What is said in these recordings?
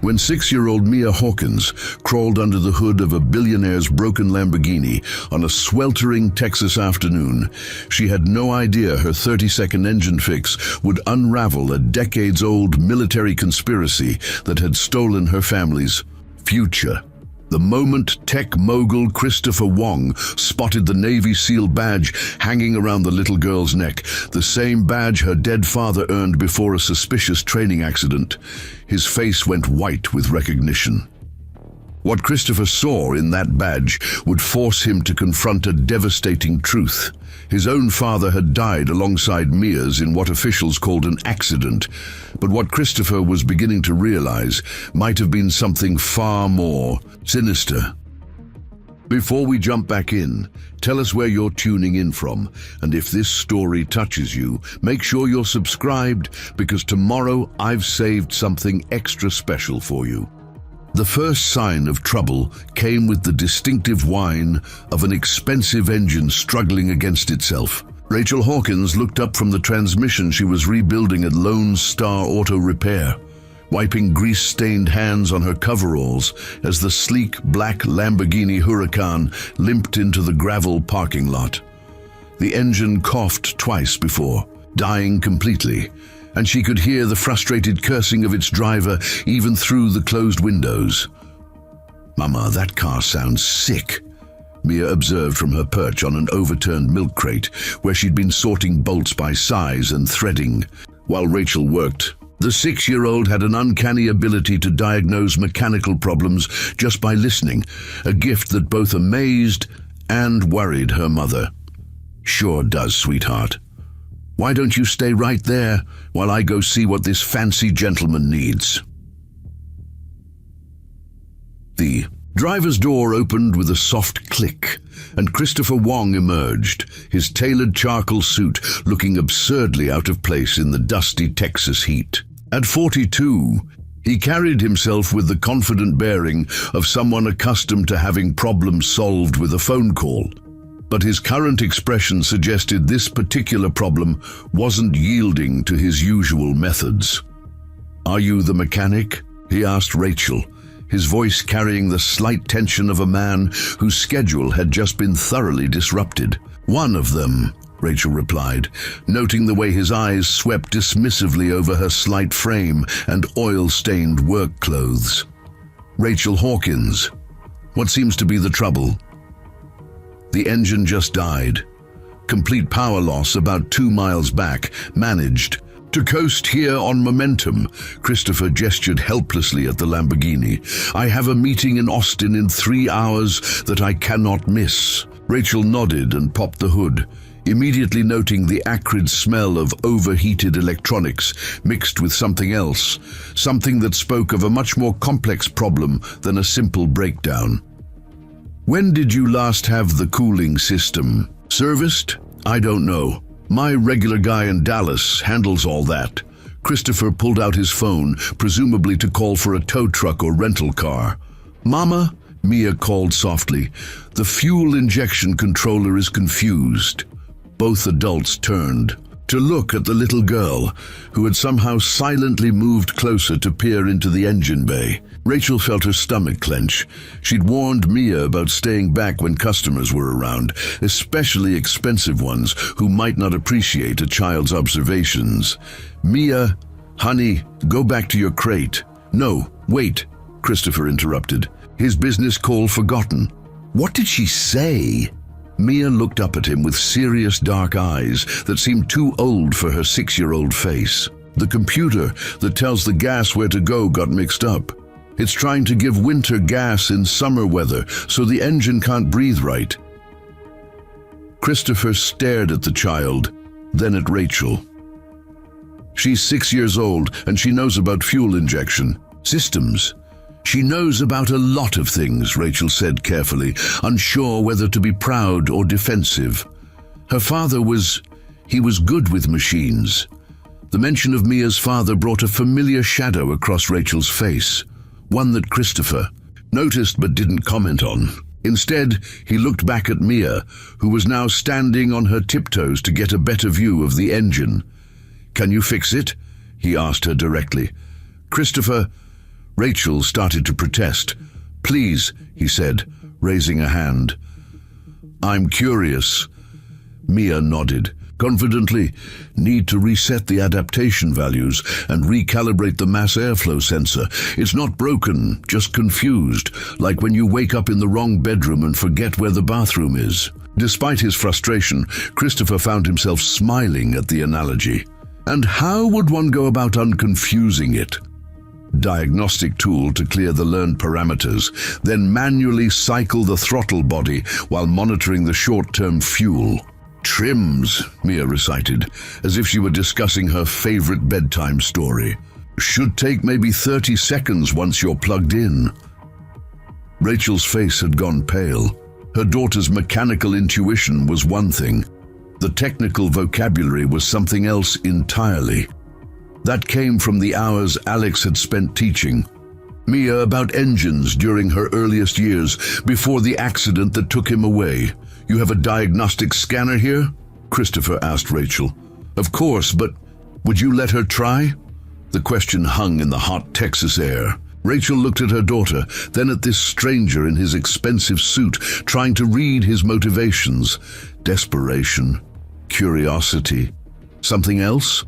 When 6-year-old Mia Hawkins crawled under the hood of a billionaire's broken Lamborghini on a sweltering Texas afternoon, she had no idea her 30-second engine fix would unravel a decades-old military conspiracy that had stolen her family's future. The moment tech mogul Christopher Wong spotted the Navy SEAL badge hanging around the little girl's neck, the same badge her dead father earned before a suspicious training accident, his face went white with recognition. What Christopher saw in that badge would force him to confront a devastating truth. His own father had died alongside Mia's in what officials called an accident, but what Christopher was beginning to realize might have been something far more sinister. Before we jump back in, tell us where you're tuning in from, and if this story touches you, make sure you're subscribed, because tomorrow I've saved something extra special for you. The first sign of trouble came with the distinctive whine of an expensive engine struggling against itself. Rachel Hawkins looked up from the transmission she was rebuilding at Lone Star Auto Repair, wiping grease-stained hands on her coveralls as the sleek black Lamborghini Huracan limped into the gravel parking lot. The engine coughed twice before dying completely, and she could hear the frustrated cursing of its driver even through the closed windows. "Mama, that car sounds sick," Mia observed from her perch on an overturned milk crate where she'd been sorting bolts by size and threading. While Rachel worked, the 6-year-old had an uncanny ability to diagnose mechanical problems just by listening, a gift that both amazed and worried her mother. "Sure does, sweetheart. Why don't you stay right there while I go see what this fancy gentleman needs?" The driver's door opened with a soft click, and Christopher Wong emerged, his tailored charcoal suit looking absurdly out of place in the dusty Texas heat. At 42, he carried himself with the confident bearing of someone accustomed to having problems solved with a phone call. But his current expression suggested this particular problem wasn't yielding to his usual methods. "Are you the mechanic?" he asked Rachel, his voice carrying the slight tension of a man whose schedule had just been thoroughly disrupted. "One of them," Rachel replied, noting the way his eyes swept dismissively over her slight frame and oil-stained work clothes. "Rachel Hawkins. What seems to be the trouble?" "The engine just died. Complete power loss about 2 miles back. Managed to coast here on momentum." Christopher gestured helplessly at the Lamborghini. "I have a meeting in Austin in 3 hours that I cannot miss." Rachel nodded and popped the hood, immediately noting the acrid smell of overheated electronics mixed with something else, something that spoke of a much more complex problem than a simple breakdown. "When did you last have the cooling system serviced?" "I don't know. My regular guy in Dallas handles all that." Christopher pulled out his phone, presumably to call for a tow truck or rental car. "Mama," Mia called softly, "the fuel injection controller is confused." Both adults turned to look at the little girl, who had somehow silently moved closer to peer into the engine bay. Rachel felt her stomach clench. She'd warned Mia about staying back when customers were around, especially expensive ones who might not appreciate a child's observations. "Mia, honey, go back to your crate." "No, wait," Christopher interrupted, his business call forgotten. "What did she say?" Mia looked up at him with serious dark eyes that seemed too old for her 6-year-old face. "The computer that tells the gas where to go got mixed up. It's trying to give winter gas in summer weather, so the engine can't breathe right." Christopher stared at the child, then at Rachel. "She's 6 years old, and she knows about fuel injection systems. She knows about a lot of things," Rachel said carefully, unsure whether to be proud or defensive. Her father was good with machines. The mention of Mia's father brought a familiar shadow across Rachel's face, one that Christopher noticed but didn't comment on. Instead, he looked back at Mia, who was now standing on her tiptoes to get a better view of the engine. "Can you fix it?" he asked her directly. Christopher Rachel started to protest. "Please," he said, raising a hand. "I'm curious." Mia nodded. Confidently, "Need to reset the adaptation values and recalibrate the mass airflow sensor. It's not broken, just confused, like when you wake up in the wrong bedroom and forget where the bathroom is." Despite his frustration, Christopher found himself smiling at the analogy. And how would one go about unconfusing it? Diagnostic tool to clear the learned parameters, then manually cycle the throttle body while monitoring the short-term fuel. "Trims," Mia recited, as if she were discussing her favorite bedtime story. "Should take maybe 30 seconds once you're plugged in." Rachel's face had gone pale. Her daughter's mechanical intuition was one thing. The technical vocabulary was something else entirely. That came from the hours Alex had spent teaching Mia about engines during her earliest years, before the accident that took him away. "You have a diagnostic scanner here?" Christopher asked Rachel. "Of course, but would you let her try?" The question hung in the hot Texas air. Rachel looked at her daughter, then at this stranger in his expensive suit, trying to read his motivations. Desperation, curiosity, something else?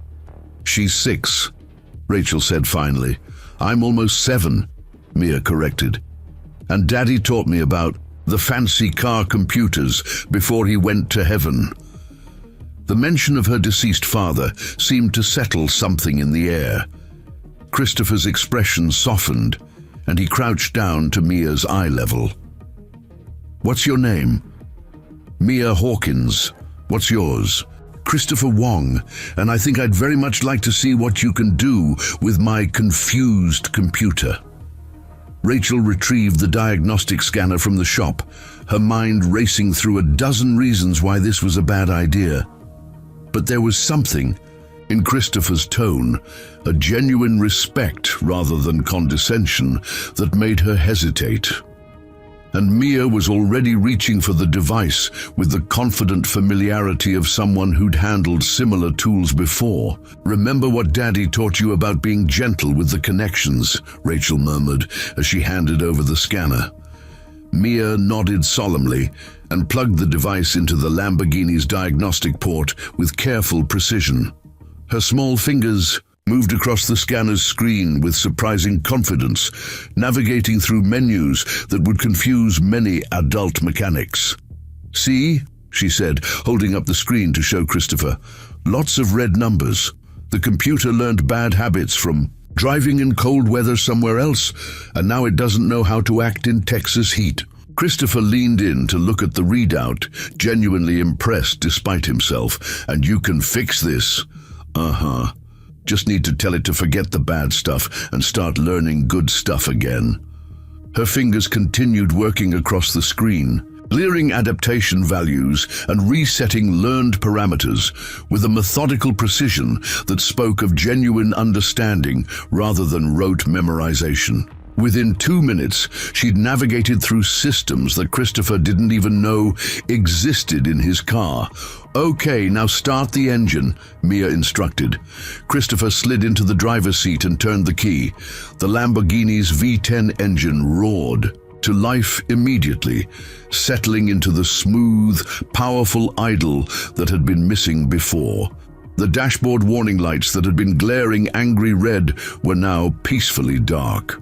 "She's 6, Rachel said finally. "I'm almost 7, Mia corrected. "And Daddy taught me about the fancy car computers before he went to heaven." The mention of her deceased father seemed to settle something in the air. Christopher's expression softened, and he crouched down to Mia's eye level. "What's your name?" "Mia Hawkins. What's yours?" "Christopher Wong, and I think I'd very much like to see what you can do with my confused computer." Rachel retrieved the diagnostic scanner from the shop, her mind racing through a dozen reasons why this was a bad idea. But there was something in Christopher's tone, a genuine respect rather than condescension, that made her hesitate. And Mia was already reaching for the device with the confident familiarity of someone who'd handled similar tools before. "Remember what Daddy taught you about being gentle with the connections," Rachel murmured as she handed over the scanner. Mia nodded solemnly and plugged the device into the Lamborghini's diagnostic port with careful precision. Her small fingers moved across the scanner's screen with surprising confidence, navigating through menus that would confuse many adult mechanics. "See?" she said, holding up the screen to show Christopher. "Lots of red numbers. The computer learned bad habits from driving in cold weather somewhere else, and now it doesn't know how to act in Texas heat." Christopher leaned in to look at the readout, genuinely impressed despite himself. "And you can fix this?" "Uh-huh. Just need to tell it to forget the bad stuff and start learning good stuff again." Her fingers continued working across the screen, clearing adaptation values and resetting learned parameters with a methodical precision that spoke of genuine understanding rather than rote memorization. Within 2 minutes, she'd navigated through systems that Christopher didn't even know existed in his car. "Okay, now start the engine," Mia instructed. Christopher slid into the driver's seat and turned the key. The Lamborghini's V10 engine roared to life immediately, settling into the smooth, powerful idle that had been missing before. The dashboard warning lights that had been glaring angry red were now peacefully dark.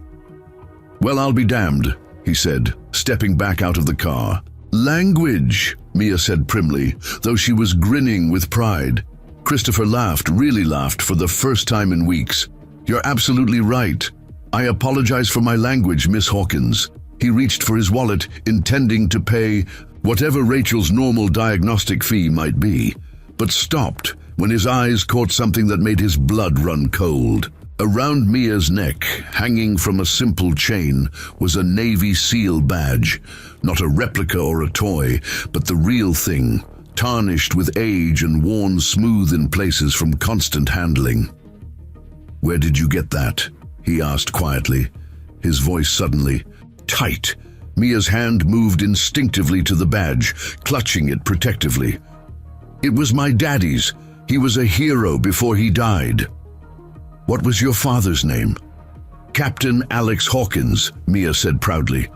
"Well, I'll be damned," he said, stepping back out of the car. "Language," Mia said primly, though she was grinning with pride. Christopher laughed, really laughed, for the first time in weeks. "You're absolutely right. I apologize for my language, Miss Hawkins." He reached for his wallet, intending to pay whatever Rachel's normal diagnostic fee might be, but stopped when his eyes caught something that made his blood run cold. Around Mia's neck, hanging from a simple chain, was a Navy SEAL badge. Not a replica or a toy, but the real thing, tarnished with age and worn smooth in places from constant handling. "Where did you get that?" he asked quietly, his voice suddenly tight. Mia's hand moved instinctively to the badge, clutching it protectively. "It was my daddy's. He was a hero before he died." "What was your father's name?" Captain Alex Hawkins, Mia said proudly.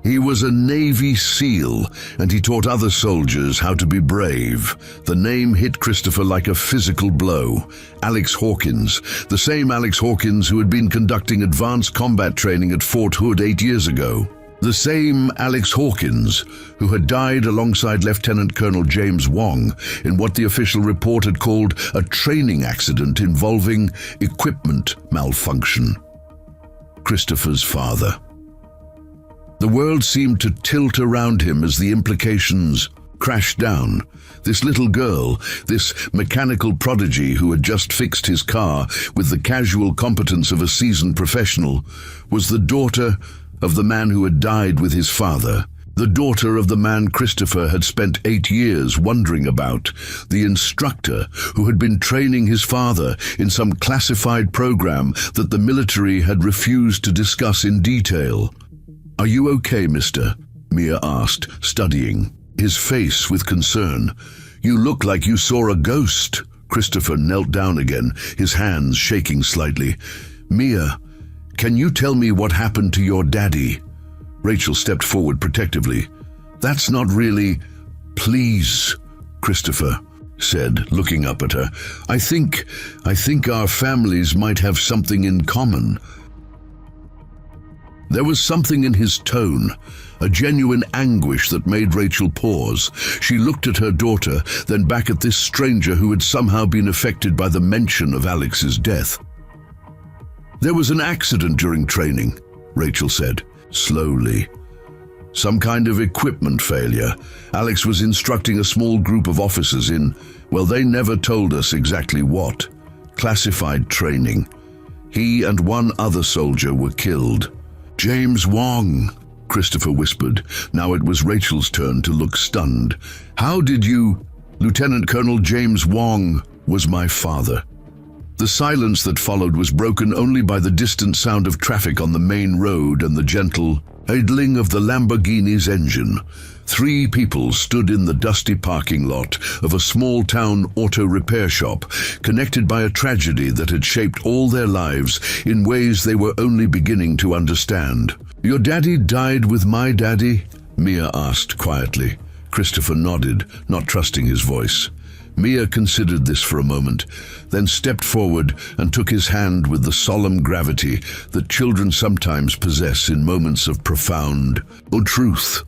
He was a Navy SEAL, and he taught other soldiers how to be brave. The name hit Christopher like a physical blow. Alex Hawkins, the same Alex Hawkins who had been conducting advanced combat training at Fort Hood 8 years ago. The same Alex Hawkins who had died alongside Lieutenant Colonel James Wong in what the official report had called a training accident involving equipment malfunction. Christopher's father. The world seemed to tilt around him as the implications crashed down. This little girl, this mechanical prodigy who had just fixed his car with the casual competence of a seasoned professional, was the daughter of the man who had died with his father, the daughter of the man Christopher had spent 8 years wondering about, the instructor who had been training his father in some classified program that the military had refused to discuss in detail. "Are you okay, mister?" Mia asked, studying his face with concern. "You look like you saw a ghost." Christopher knelt down again, his hands shaking slightly. "Mia, can you tell me what happened to your daddy?" Rachel stepped forward protectively. "That's not really—" "Please," Christopher said, looking up at her. I think our families might have something in common." There was something in his tone, a genuine anguish that made Rachel pause. She looked at her daughter, then back at this stranger who had somehow been affected by the mention of Alex's death. "There was an accident during training," Rachel said, slowly. "Some kind of equipment failure. Alex was instructing a small group of officers in, well, they never told us exactly what. Classified training. He and one other soldier were killed." "James Wong," Christopher whispered. Now it was Rachel's turn to look stunned. "How did you—" "Lieutenant Colonel James Wong was my father." The silence that followed was broken only by the distant sound of traffic on the main road and the gentle idling of the Lamborghini's engine. 3 people stood in the dusty parking lot of a small-town auto repair shop, connected by a tragedy that had shaped all their lives in ways they were only beginning to understand. "Your daddy died with my daddy?" Mia asked quietly. Christopher nodded, not trusting his voice. Mia considered this for a moment, then stepped forward and took his hand with the solemn gravity that children sometimes possess in moments of profound truth.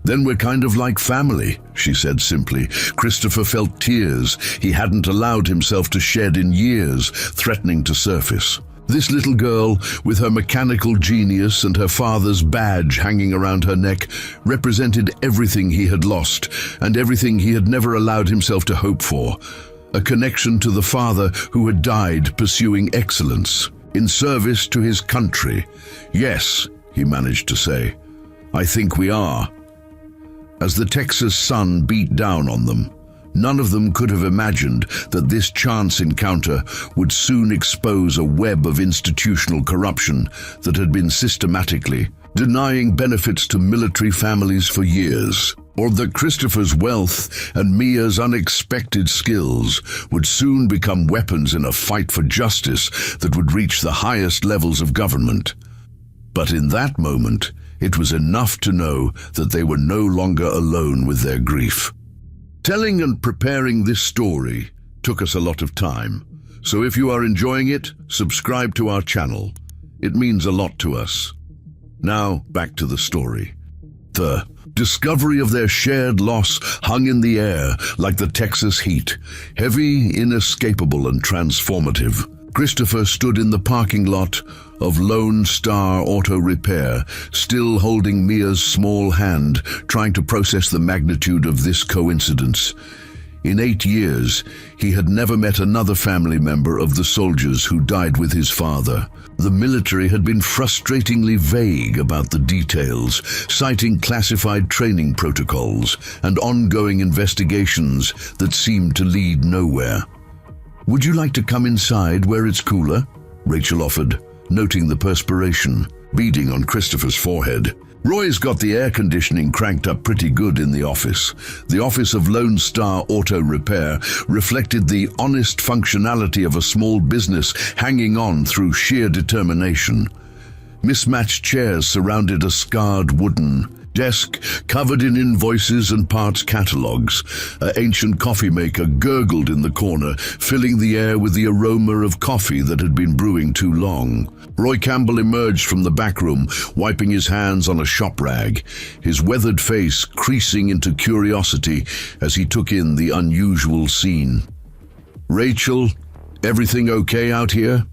"Then we're kind of like family," she said simply. Christopher felt tears he hadn't allowed himself to shed in years, threatening to surface. This little girl, with her mechanical genius and her father's badge hanging around her neck, represented everything he had lost and everything he had never allowed himself to hope for. A connection to the father who had died pursuing excellence, in service to his country. "Yes," he managed to say, "I think we are." As the Texas sun beat down on them, none of them could have imagined that this chance encounter would soon expose a web of institutional corruption that had been systematically denying benefits to military families for years, or that Christopher's wealth and Mia's unexpected skills would soon become weapons in a fight for justice that would reach the highest levels of government. But in that moment, it was enough to know that they were no longer alone with their grief. Telling and preparing this story took us a lot of time, so if you are enjoying it, subscribe to our channel. It means a lot to us. Now, back to the story. The discovery of their shared loss hung in the air like the Texas heat, heavy, inescapable, and transformative. Christopher stood in the parking lot of Lone Star Auto Repair, still holding Mia's small hand, trying to process the magnitude of this coincidence. In 8 years, he had never met another family member of the soldiers who died with his father. The military had been frustratingly vague about the details, citing classified training protocols and ongoing investigations that seemed to lead nowhere. "Would you like to come inside where it's cooler?" Rachel offered, noting the perspiration beading on Christopher's forehead. Roy's got the air conditioning cranked up pretty good in the office. The office of Lone Star Auto Repair reflected the honest functionality of a small business hanging on through sheer determination. Mismatched chairs surrounded a scarred wooden desk covered in invoices and parts catalogues. An ancient coffee maker gurgled in the corner, filling the air with the aroma of coffee that had been brewing too long. Roy Campbell emerged from the back room, wiping his hands on a shop rag, his weathered face creasing into curiosity as he took in the unusual scene. "Rachel, everything okay out here?"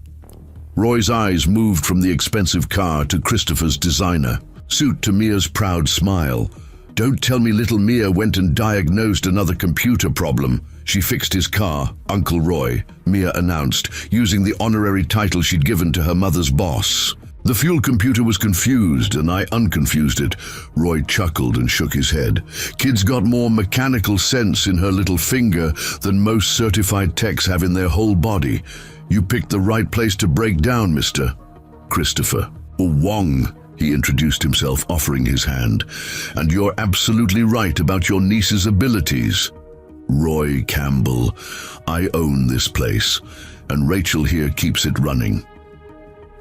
Roy's eyes moved from the expensive car to Christopher's designer suit to Mia's proud smile. "Don't tell me little Mia went and diagnosed another computer problem. She fixed his car, Uncle Roy," Mia announced, using the honorary title she'd given to her mother's boss. "The fuel computer was confused, and I unconfused it." Roy chuckled and shook his head. "Kid's got more mechanical sense in her little finger than most certified techs have in their whole body. You picked the right place to break down, Mr. Christopher. Or Wong," he introduced himself, offering his hand. "And you're absolutely right about your niece's abilities. Roy Campbell, I own this place, and Rachel here keeps it running."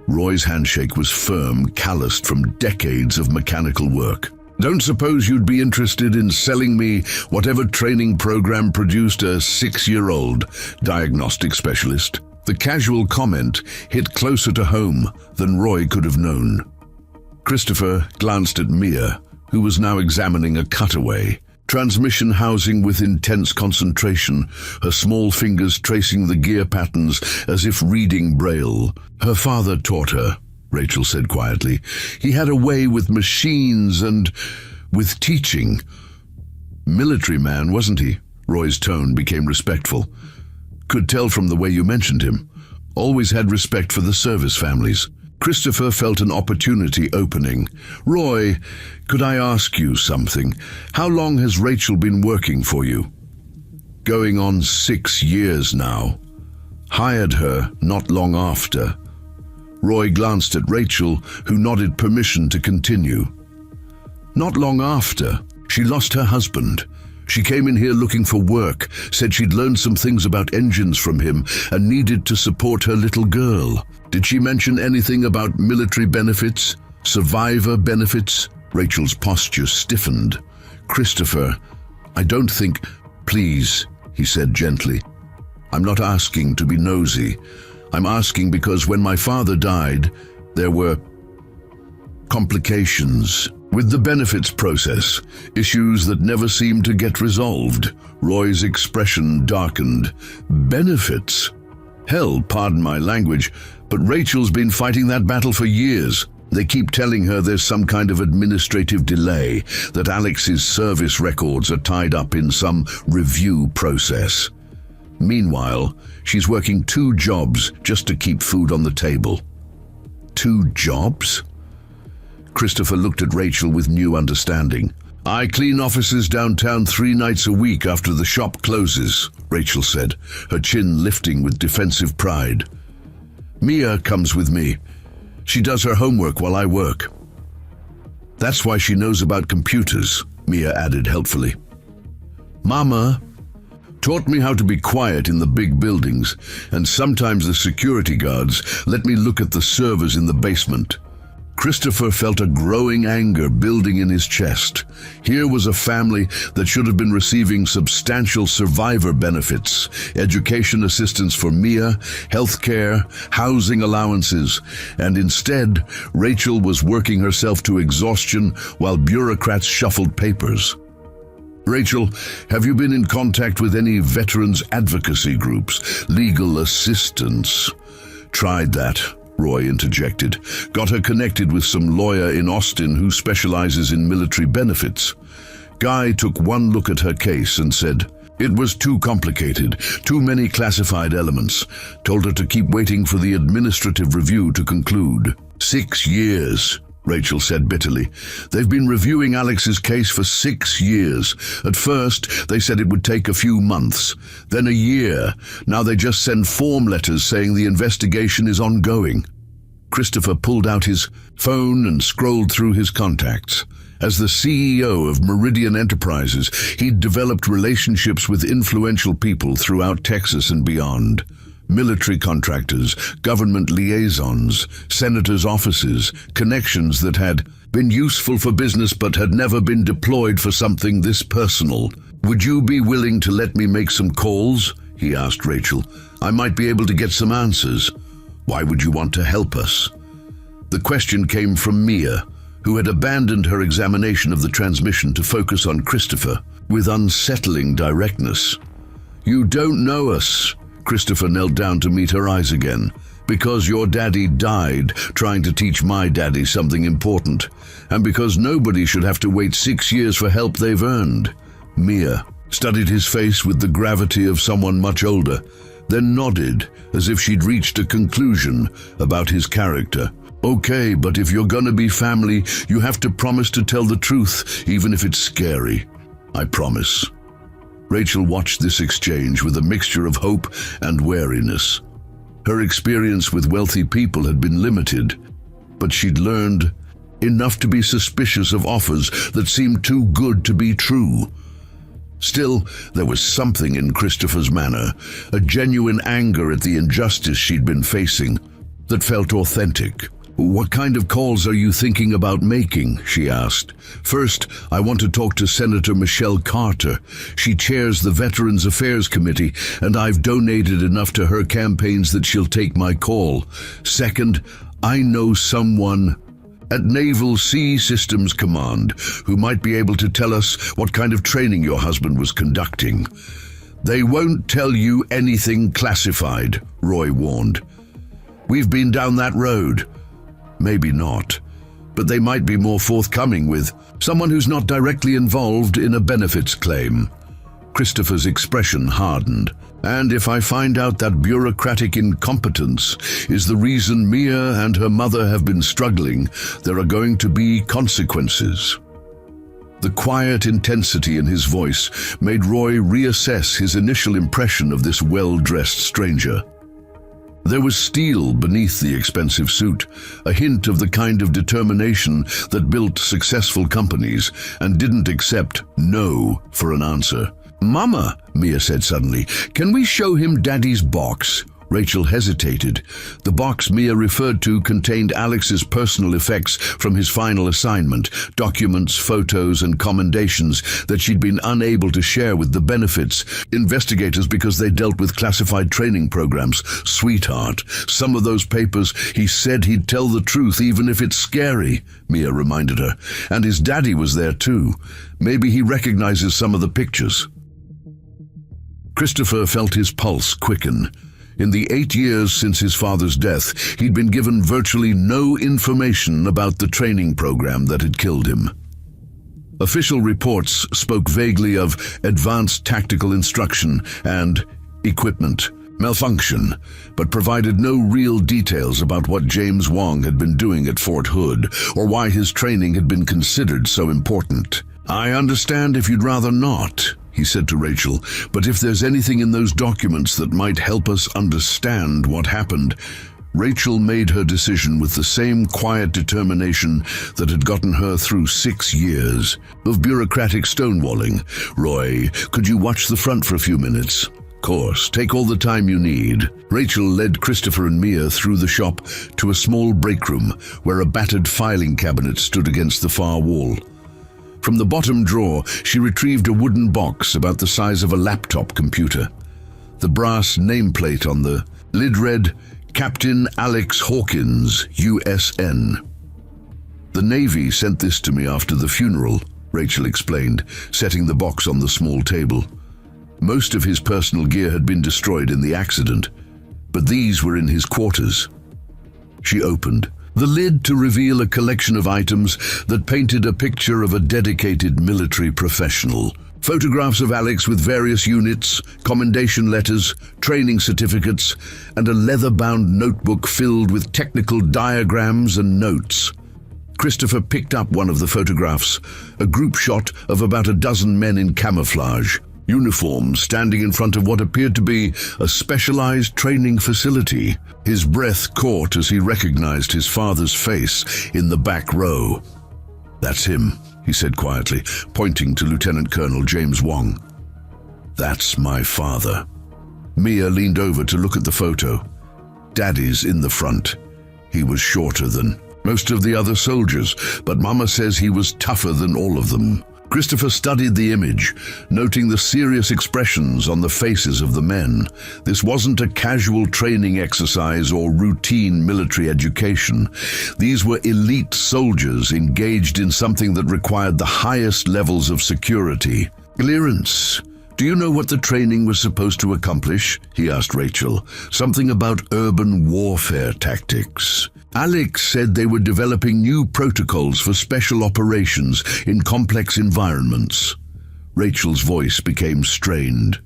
Roy's handshake was firm, calloused from decades of mechanical work. "Don't suppose you'd be interested in selling me whatever training program produced a 6-year-old diagnostic specialist?" The casual comment hit closer to home than Roy could have known. Christopher glanced at Mia, who was now examining a cutaway. Transmission housing with intense concentration, her small fingers tracing the gear patterns as if reading Braille. "Her father taught her," Rachel said quietly. "He had a way with machines and with teaching." "Military man, wasn't he?" Roy's tone became respectful. "Could tell from the way you mentioned him. Always had respect for the service families." Christopher felt an opportunity opening. "Roy, could I ask you something? How long has Rachel been working for you?" "Going on 6 years now. Hired her not long after." Roy glanced at Rachel, who nodded permission to continue. "Not long after. She lost her husband. She came in here looking for work, said she'd learned some things about engines from him and needed to support her little girl. Did she mention anything about military benefits? Survivor benefits?" Rachel's posture stiffened. "Christopher, I don't think—" "Please," he said gently. "I'm not asking to be nosy. I'm asking because when my father died, there were complications with the benefits process, issues that never seemed to get resolved." Roy's expression darkened. "Benefits? Hell, pardon my language, but Rachel's been fighting that battle for years. They keep telling her there's some kind of administrative delay, that Alex's service records are tied up in some review process. Meanwhile, she's working 2 jobs just to keep food on the table." "2 jobs?" Christopher looked at Rachel with new understanding. "I clean offices downtown 3 nights a week after the shop closes," Rachel said, her chin lifting with defensive pride. "Mia comes with me. She does her homework while I work. That's why she knows about computers," Mia added helpfully. "Mama taught me how to be quiet in the big buildings, and sometimes the security guards let me look at the servers in the basement." Christopher felt a growing anger building in his chest. Here was a family that should have been receiving substantial survivor benefits, education assistance for Mia, health care, housing allowances, and instead, Rachel was working herself to exhaustion while bureaucrats shuffled papers. "Rachel, have you been in contact with any veterans advocacy groups, legal assistance?" "Tried that," Roy interjected. "Got her connected with some lawyer in Austin who specializes in military benefits. Guy took one look at her case and said, it was too complicated, too many classified elements. Told her to keep waiting for the administrative review to conclude." 6 years, Rachel said bitterly. "They've been reviewing Alex's case for 6 years. At first, they said it would take a few months, then a year. Now they just send form letters saying the investigation is ongoing." Christopher pulled out his phone and scrolled through his contacts. As the CEO of Meridian Enterprises, he'd developed relationships with influential people throughout Texas and beyond. Military contractors, government liaisons, senators' offices, connections that had been useful for business but had never been deployed for something this personal. "Would you be willing to let me make some calls?" he asked Rachel. "I might be able to get some answers." "Why would you want to help us?" The question came from Mia, who had abandoned her examination of the transmission to focus on Christopher with unsettling directness. "You don't know us." Christopher knelt down to meet her eyes again. "Because your daddy died trying to teach my daddy something important, and because nobody should have to wait 6 years for help they've earned." Mia studied his face with the gravity of someone much older, then nodded as if she'd reached a conclusion about his character. "Okay, but if you're gonna be family, you have to promise to tell the truth, even if it's scary." "I promise." Rachel watched this exchange with a mixture of hope and wariness. Her experience with wealthy people had been limited, but she'd learned enough to be suspicious of offers that seemed too good to be true. Still, there was something in Christopher's manner, a genuine anger at the injustice she'd been facing, that felt authentic. "What kind of calls are you thinking about making?" she asked. "First, I want to talk to Senator Michelle Carter. She chairs the Veterans Affairs Committee, and I've donated enough to her campaigns that she'll take my call. Second, I know someone at Naval Sea Systems Command who might be able to tell us what kind of training your husband was conducting." "They won't tell you anything classified," Roy warned. "We've been down that road." "Maybe not, but they might be more forthcoming with someone who's not directly involved in a benefits claim." Christopher's expression hardened. "And if I find out that bureaucratic incompetence is the reason Mia and her mother have been struggling, there are going to be consequences." The quiet intensity in his voice made Roy reassess his initial impression of this well-dressed stranger. There was steel beneath the expensive suit, a hint of the kind of determination that built successful companies and didn't accept no for an answer. "Mama," Mia said suddenly, "can we show him Daddy's box?" Rachel hesitated. The box Mia referred to contained Alex's personal effects from his final assignment, documents, photos, and commendations that she'd been unable to share with the benefits investigators because they dealt with classified training programs. "Sweetheart, some of those papers, he said he'd tell the truth even if it's scary," Mia reminded her. "And his daddy was there too. Maybe he recognizes some of the pictures." Christopher felt his pulse quicken. In the 8 years since his father's death, he'd been given virtually no information about the training program that had killed him. Official reports spoke vaguely of advanced tactical instruction and equipment malfunction, but provided no real details about what James Wong had been doing at Fort Hood or why his training had been considered so important. "I understand if you'd rather not," he said to Rachel, "but if there's anything in those documents that might help us understand what happened." Rachel made her decision with the same quiet determination that had gotten her through 6 years of bureaucratic stonewalling. "Roy, could you watch the front for a few minutes?" "Course, take all the time you need." Rachel led Christopher and Mia through the shop to a small break room where a battered filing cabinet stood against the far wall. From the bottom drawer, she retrieved a wooden box about the size of a laptop computer. The brass nameplate on the lid read, "Captain Alex Hawkins, USN." "The Navy sent this to me after the funeral," Rachel explained, setting the box on the small table. Most of his personal gear had been destroyed in the accident, but these were in his quarters. She opened the lid to reveal a collection of items that painted a picture of a dedicated military professional. Photographs of Alex with various units, commendation letters, training certificates, and a leather-bound notebook filled with technical diagrams and notes. Christopher picked up one of the photographs, a group shot of about a dozen men in camouflage uniforms standing in front of what appeared to be a specialized training facility. His breath caught as he recognized his father's face in the back row. "That's him," he said quietly, pointing to Lieutenant Colonel James Wong. "That's my father." Mia leaned over to look at the photo. Daddy's in the front. He was shorter than most of the other soldiers, but Mama says he was tougher than all of them. Christopher studied the image, noting the serious expressions on the faces of the men. This wasn't a casual training exercise or routine military education. These were elite soldiers engaged in something that required the highest levels of security. Clearance. Do you know what the training was supposed to accomplish? He asked Rachel. Something about urban warfare tactics. Alex said they were developing new protocols for special operations in complex environments. Rachel's voice became strained.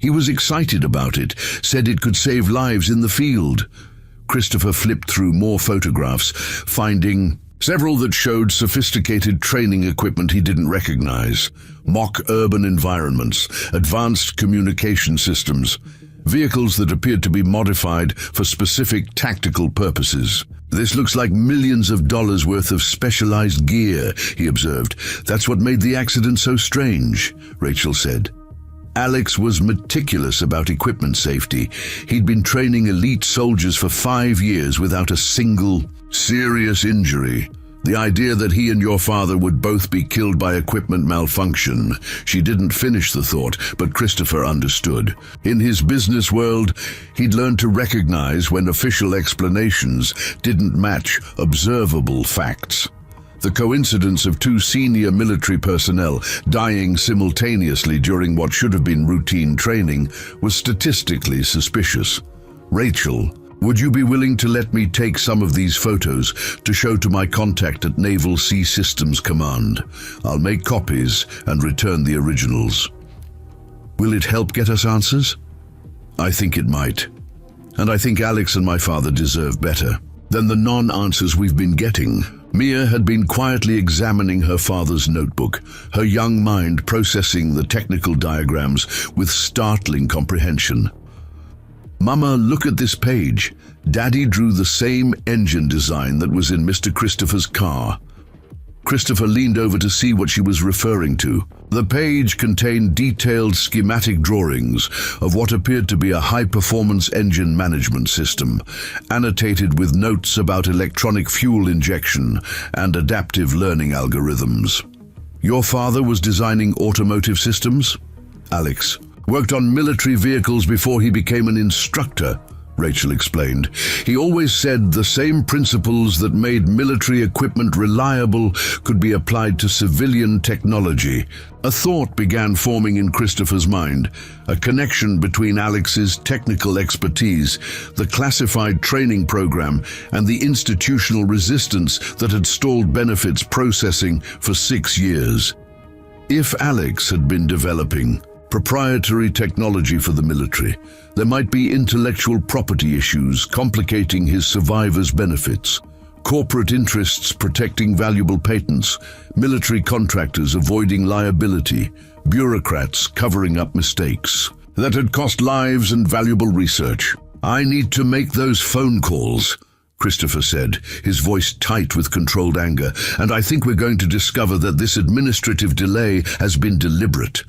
He was excited about it, said it could save lives in the field. Christopher flipped through more photographs, finding several that showed sophisticated training equipment he didn't recognize. Mock urban environments, advanced communication systems, vehicles that appeared to be modified for specific tactical purposes. This looks like millions of dollars worth of specialized gear, he observed. That's what made the accident so strange, Rachel said. Alex was meticulous about equipment safety. He'd been training elite soldiers for 5 years without a single serious injury. The idea that he and your father would both be killed by equipment malfunction. She didn't finish the thought, but Christopher understood. In his business world, he'd learned to recognize when official explanations didn't match observable facts. The coincidence of 2 senior military personnel dying simultaneously during what should have been routine training was statistically suspicious. Rachel, would you be willing to let me take some of these photos to show to my contact at Naval Sea Systems Command? I'll make copies and return the originals. Will it help get us answers? I think it might. And I think Alex and my father deserve better than the non-answers we've been getting. Mia had been quietly examining her father's notebook, her young mind processing the technical diagrams with startling comprehension. Mama, look at this page. Daddy drew the same engine design that was in Mr. Christopher's car. Christopher leaned over to see what she was referring to. The page contained detailed schematic drawings of what appeared to be a high-performance engine management system, annotated with notes about electronic fuel injection and adaptive learning algorithms. Your father was designing automotive systems? Alex worked on military vehicles before he became an instructor, Rachel explained. He always said the same principles that made military equipment reliable could be applied to civilian technology. A thought began forming in Christopher's mind, a connection between Alex's technical expertise, the classified training program, and the institutional resistance that had stalled benefits processing for 6 years. If Alex had been developing proprietary technology for the military, there might be intellectual property issues complicating his survivors' benefits, corporate interests protecting valuable patents, military contractors avoiding liability, bureaucrats covering up mistakes that had cost lives and valuable research. I need to make those phone calls, Christopher said, his voice tight with controlled anger, and I think we're going to discover that this administrative delay has been deliberate.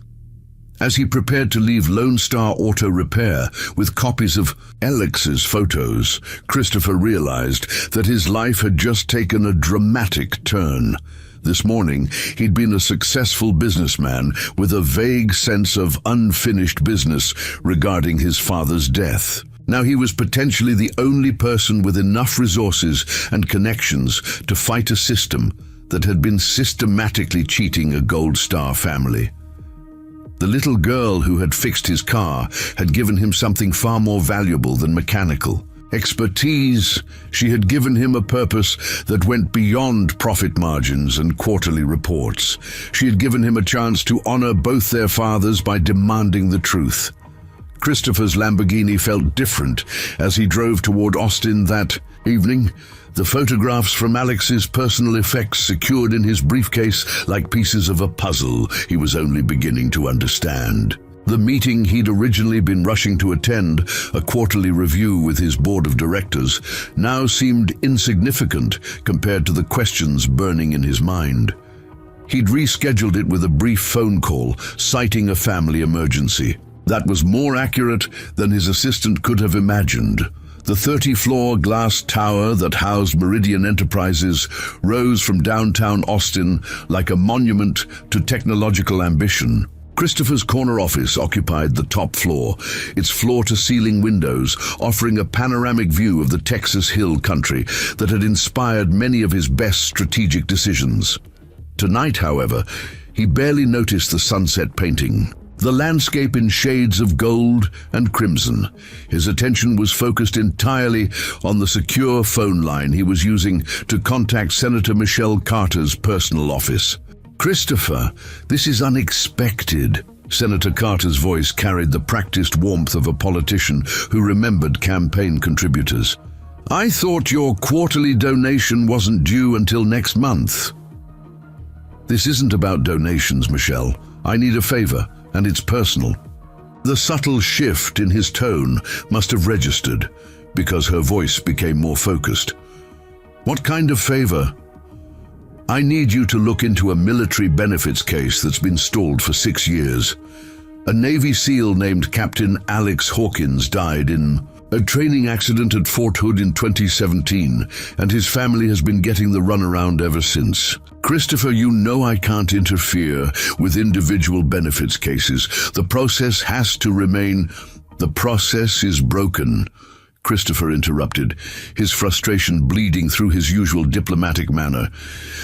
As he prepared to leave Lone Star Auto Repair with copies of Alex's photos, Christopher realized that his life had just taken a dramatic turn. This morning, he'd been a successful businessman with a vague sense of unfinished business regarding his father's death. Now he was potentially the only person with enough resources and connections to fight a system that had been systematically cheating a Gold Star family. The little girl who had fixed his car had given him something far more valuable than mechanical expertise. She had given him a purpose that went beyond profit margins and quarterly reports. She had given him a chance to honor both their fathers by demanding the truth. Christopher's Lamborghini felt different as he drove toward Austin that evening. The photographs from Alex's personal effects secured in his briefcase like pieces of a puzzle he was only beginning to understand. The meeting he'd originally been rushing to attend, a quarterly review with his board of directors, now seemed insignificant compared to the questions burning in his mind. He'd rescheduled it with a brief phone call, citing a family emergency. That was more accurate than his assistant could have imagined. The 30-floor glass tower that housed Meridian Enterprises rose from downtown Austin like a monument to technological ambition. Christopher's corner office occupied the top floor, its floor-to-ceiling windows offering a panoramic view of the Texas Hill Country that had inspired many of his best strategic decisions. Tonight, however, he barely noticed the sunset painting. The landscape in shades of gold and crimson. His attention was focused entirely on the secure phone line he was using to contact Senator Michelle Carter's personal office. "Christopher, this is unexpected." Senator Carter's voice carried the practiced warmth of a politician who remembered campaign contributors. "I thought your quarterly donation wasn't due until next month." "This isn't about donations, Michelle. I need a favor, and it's personal." The subtle shift in his tone must have registered, because her voice became more focused. "What kind of favor?" "I need you to look into a military benefits case that's been stalled for 6 years. A Navy SEAL named Captain Alex Hawkins died in a training accident at Fort Hood in 2017, and his family has been getting the runaround ever since. Christopher, you know I can't interfere with individual benefits cases. The process has to remain. The process is broken." Christopher interrupted, his frustration bleeding through his usual diplomatic manner.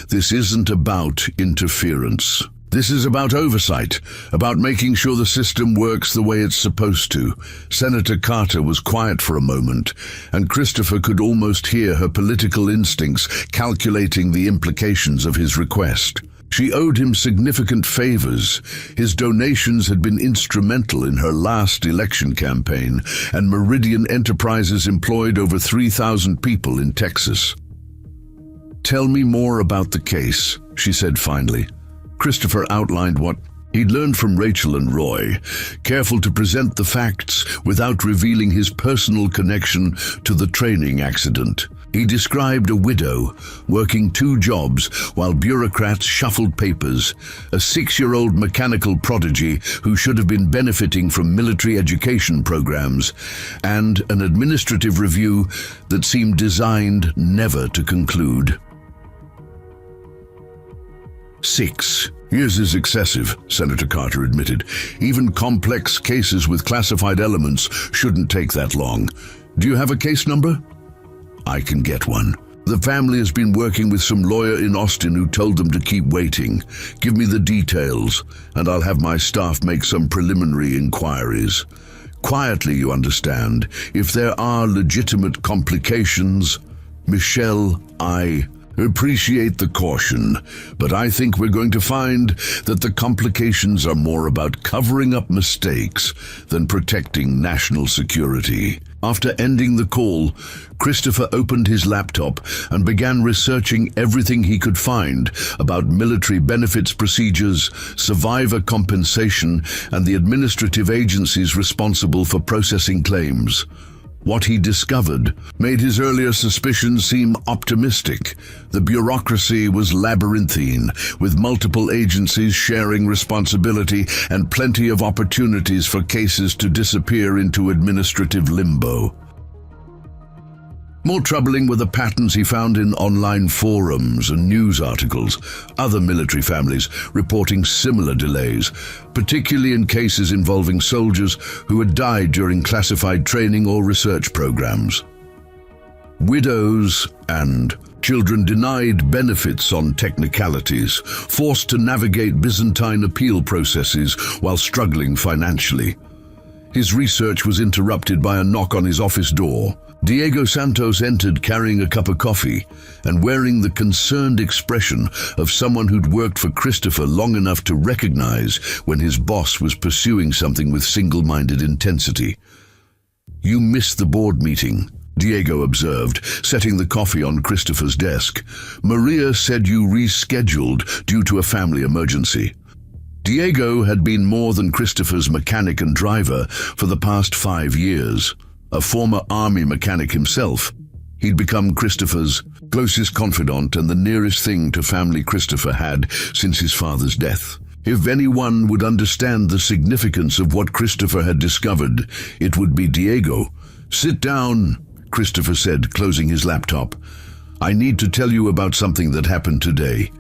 "This isn't about interference. This is about oversight, about making sure the system works the way it's supposed to." Senator Carter was quiet for a moment, and Christopher could almost hear her political instincts calculating the implications of his request. She owed him significant favors. His donations had been instrumental in her last election campaign, and Meridian Enterprises employed over 3,000 people in Texas. "Tell me more about the case," she said finally. Christopher outlined what he'd learned from Rachel and Roy, careful to present the facts without revealing his personal connection to the training accident. He described a widow working 2 jobs while bureaucrats shuffled papers, a 6-year-old mechanical prodigy who should have been benefiting from military education programs, and an administrative review that seemed designed never to conclude. 6 years is excessive, Senator Carter admitted. Even complex cases with classified elements shouldn't take that long. "Do you have a case number?" "I can get one. The family has been working with some lawyer in Austin who told them to keep waiting. Give me the details, and I'll have my staff make some preliminary inquiries. Quietly, you understand. If there are legitimate complications..." "Michelle, I appreciate the caution, but I think we're going to find that the complications are more about covering up mistakes than protecting national security." After ending the call, Christopher opened his laptop and began researching everything he could find about military benefits procedures, survivor compensation, and the administrative agencies responsible for processing claims. What he discovered made his earlier suspicions seem optimistic. The bureaucracy was labyrinthine, with multiple agencies sharing responsibility and plenty of opportunities for cases to disappear into administrative limbo. More troubling were the patterns he found in online forums and news articles, other military families reporting similar delays, particularly in cases involving soldiers who had died during classified training or research programs. Widows and children denied benefits on technicalities, forced to navigate Byzantine appeal processes while struggling financially. His research was interrupted by a knock on his office door. Diego Santos entered carrying a cup of coffee and wearing the concerned expression of someone who'd worked for Christopher long enough to recognize when his boss was pursuing something with single-minded intensity. "You missed the board meeting," Diego observed, setting the coffee on Christopher's desk. "Maria said you rescheduled due to a family emergency." Diego had been more than Christopher's mechanic and driver for the past 5 years. A former army mechanic himself, he'd become Christopher's closest confidant and the nearest thing to family Christopher had since his father's death. If anyone would understand the significance of what Christopher had discovered, it would be Diego. "Sit down," Christopher said, closing his laptop. "I need to tell you about something that happened today."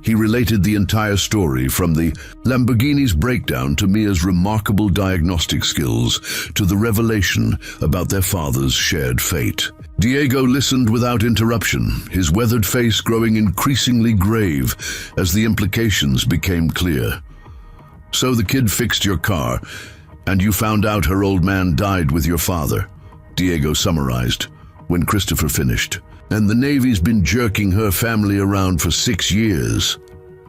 He related the entire story, from the Lamborghini's breakdown to Mia's remarkable diagnostic skills to the revelation about their father's shared fate. Diego listened without interruption, his weathered face growing increasingly grave as the implications became clear. "So the kid fixed your car, and you found out her old man died with your father," Diego summarized when Christopher finished. "And the Navy's been jerking her family around for 6 years.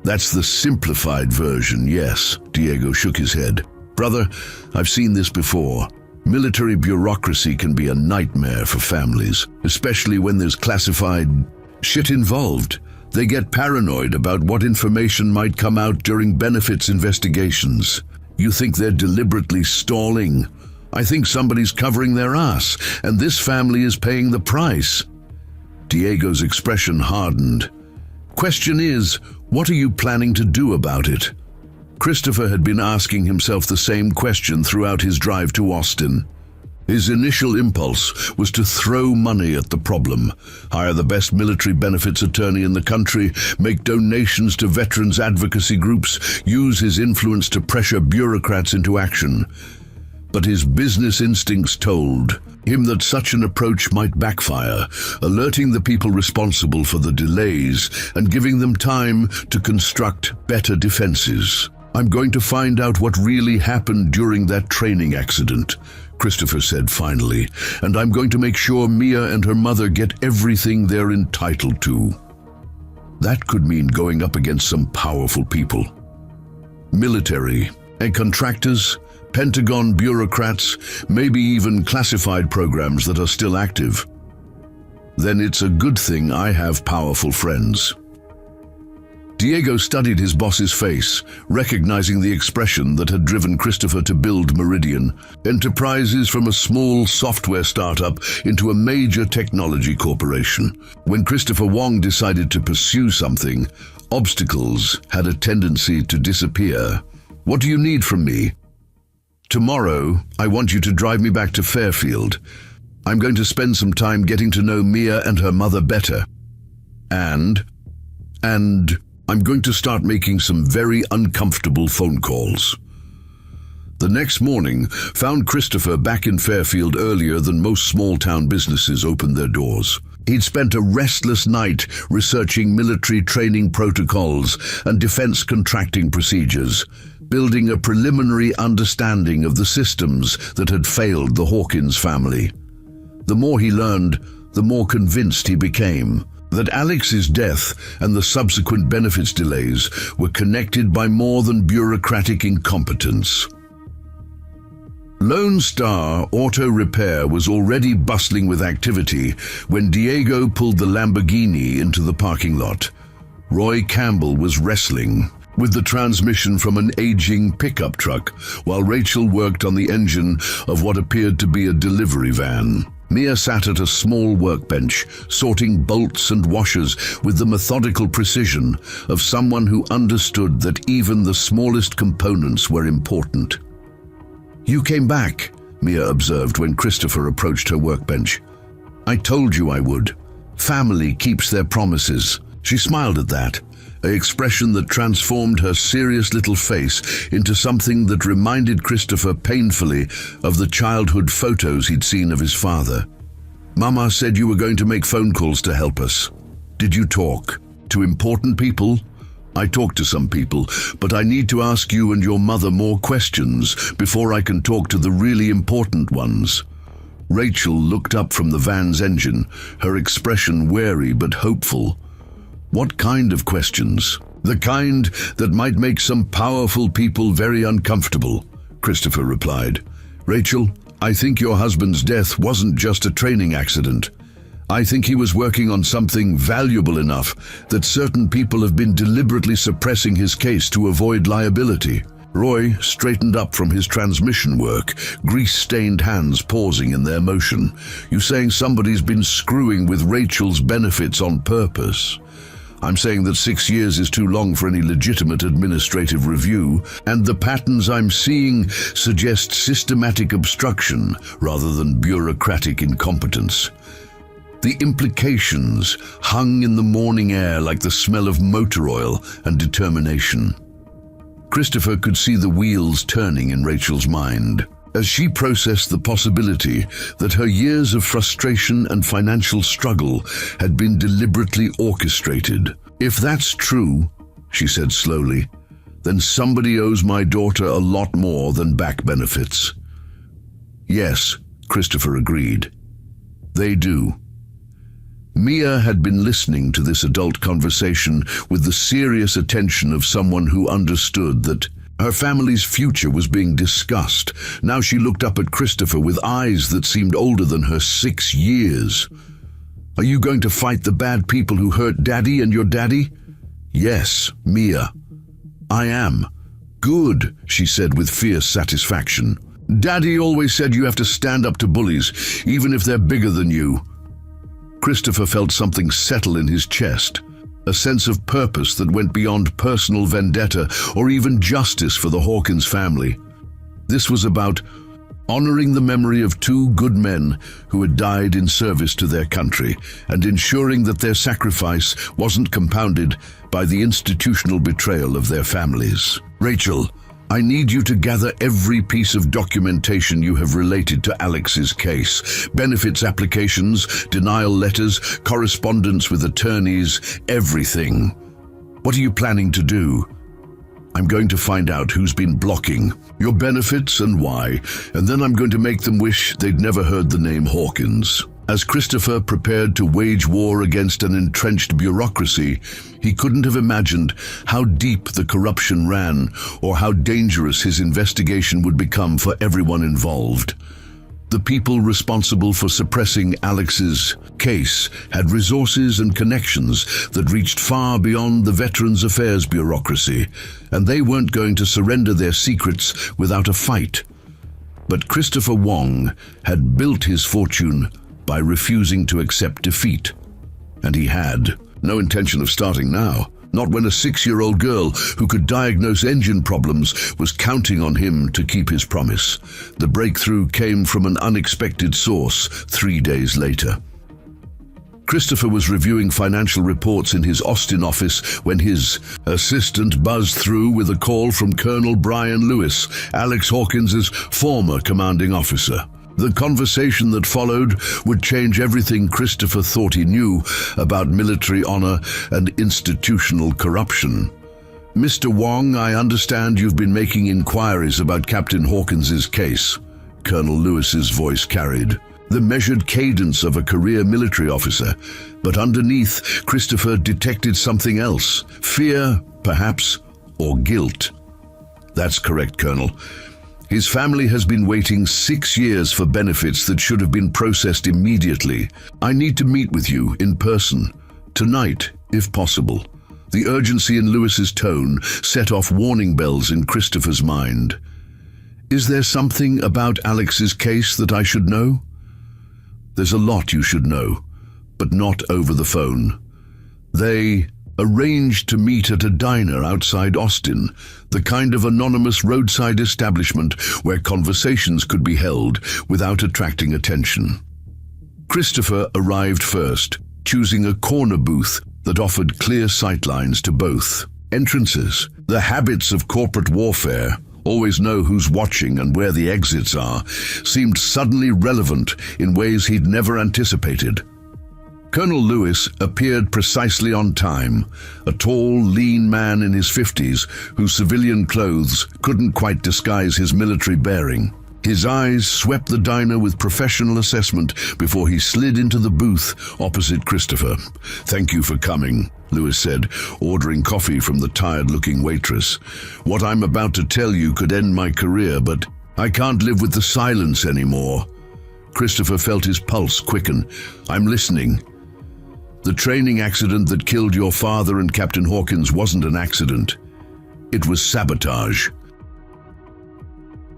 That's the simplified version, yes," Diego shook his head. "Brother, I've seen this before. Military bureaucracy can be a nightmare for families, especially when there's classified shit involved. They get paranoid about what information might come out during benefits investigations. You think they're deliberately stalling? I think somebody's covering their ass, and this family is paying the price." Diego's expression hardened. "Question is, what are you planning to do about it?" Christopher had been asking himself the same question throughout his drive to Austin. His initial impulse was to throw money at the problem, hire the best military benefits attorney in the country, make donations to veterans advocacy groups, use his influence to pressure bureaucrats into action. But his business instincts told him that such an approach might backfire, alerting the people responsible for the delays and giving them time to construct better defenses. "I'm going to find out what really happened during that training accident," Christopher said finally, "and I'm going to make sure Mia and her mother get everything they're entitled to." That could mean going up against some powerful people. Military and contractors, Pentagon bureaucrats, maybe even classified programs that are still active. Then it's a good thing I have powerful friends. Diego studied his boss's face, recognizing the expression that had driven Christopher to build Meridian Enterprises from a small software startup into a major technology corporation. When Christopher Wong decided to pursue something, obstacles had a tendency to disappear. "What do you need from me?" "Tomorrow, I want you to drive me back to Fairfield. I'm going to spend some time getting to know Mia and her mother better. And I'm going to start making some very uncomfortable phone calls." The next morning found Christopher back in Fairfield earlier than most small-town businesses opened their doors. He'd spent a restless night researching military training protocols and defense contracting procedures, building a preliminary understanding of the systems that had failed the Hawkins family. The more he learned, the more convinced he became that Alex's death and the subsequent benefits delays were connected by more than bureaucratic incompetence. Lone Star Auto Repair was already bustling with activity when Diego pulled the Lamborghini into the parking lot. Roy Campbell was wrestling with the transmission from an aging pickup truck, while Rachel worked on the engine of what appeared to be a delivery van. Mia sat at a small workbench, sorting bolts and washers with the methodical precision of someone who understood that even the smallest components were important. "You came back," Mia observed when Christopher approached her workbench. "I told you I would. Family keeps their promises." She smiled at that, an expression that transformed her serious little face into something that reminded Christopher painfully of the childhood photos he'd seen of his father. "Mama said you were going to make phone calls to help us. Did you talk to important people?" "I talked to some people, but I need to ask you and your mother more questions before I can talk to the really important ones." Rachel looked up from the van's engine, her expression wary but hopeful. "What kind of questions?" "The kind that might make some powerful people very uncomfortable," Christopher replied. "Rachel, I think your husband's death wasn't just a training accident. I think he was working on something valuable enough that certain people have been deliberately suppressing his case to avoid liability." Roy straightened up from his transmission work, grease-stained hands pausing in their motion. "You saying somebody's been screwing with Rachel's benefits on purpose?" I'm saying that 6 years is too long for any legitimate administrative review, and the patterns I'm seeing suggest systematic obstruction rather than bureaucratic incompetence. The implications hung in the morning air like the smell of motor oil and determination. Christopher could see the wheels turning in Rachel's mind as she processed the possibility that her years of frustration and financial struggle had been deliberately orchestrated. If that's true, she said slowly, then somebody owes my daughter a lot more than back benefits. Yes, Christopher agreed. They do. Mia had been listening to this adult conversation with the serious attention of someone who understood that her family's future was being discussed. Now she looked up at Christopher with eyes that seemed older than her 6 years. Are you going to fight the bad people who hurt Daddy and your daddy? Yes, Mia. I am. Good, she said with fierce satisfaction. Daddy always said you have to stand up to bullies, even if they're bigger than you. Christopher felt something settle in his chest. A sense of purpose that went beyond personal vendetta or even justice for the Hawkins family. This was about honoring the memory of 2 good men who had died in service to their country and ensuring that their sacrifice wasn't compounded by the institutional betrayal of their families. Rachel, I need you to gather every piece of documentation you have related to Alex's case. Benefits applications, denial letters, correspondence with attorneys, everything. What are you planning to do? I'm going to find out who's been blocking your benefits and why, and then I'm going to make them wish they'd never heard the name Hawkins. As Christopher prepared to wage war against an entrenched bureaucracy, he couldn't have imagined how deep the corruption ran or how dangerous his investigation would become for everyone involved. The people responsible for suppressing Alex's case had resources and connections that reached far beyond the Veterans Affairs bureaucracy, and they weren't going to surrender their secrets without a fight. But Christopher Wong had built his fortune by refusing to accept defeat. And he had no intention of starting now, not when a 6-year-old girl who could diagnose engine problems was counting on him to keep his promise. The breakthrough came from an unexpected source 3 days later. Christopher was reviewing financial reports in his Austin office when his assistant buzzed through with a call from Colonel Brian Lewis, Alex Hawkins's former commanding officer. The conversation that followed would change everything Christopher thought he knew about military honor and institutional corruption. Mr. Wong, I understand you've been making inquiries about Captain Hawkins's case. Colonel Lewis's voice carried the measured cadence of a career military officer, but underneath, Christopher detected something else. Fear, perhaps, or guilt. That's correct, Colonel. His family has been waiting 6 years for benefits that should have been processed immediately. I need to meet with you in person, tonight, if possible. The urgency in Lewis's tone set off warning bells in Christopher's mind. Is there something about Alex's case that I should know? There's a lot you should know, but not over the phone. They arranged to meet at a diner outside Austin, the kind of anonymous roadside establishment where conversations could be held without attracting attention. Christopher arrived first, choosing a corner booth that offered clear sightlines to both entrances. The habits of corporate warfare, always know who's watching and where the exits are, seemed suddenly relevant in ways he'd never anticipated. Colonel Lewis appeared precisely on time, a tall, lean man in his 50s whose civilian clothes couldn't quite disguise his military bearing. His eyes swept the diner with professional assessment before he slid into the booth opposite Christopher. "Thank you for coming," Lewis said, ordering coffee from the tired-looking waitress. "What I'm about to tell you could end my career, but I can't live with the silence anymore." Christopher felt his pulse quicken. "I'm listening." "The training accident that killed your father and Captain Hawkins wasn't an accident. It was sabotage."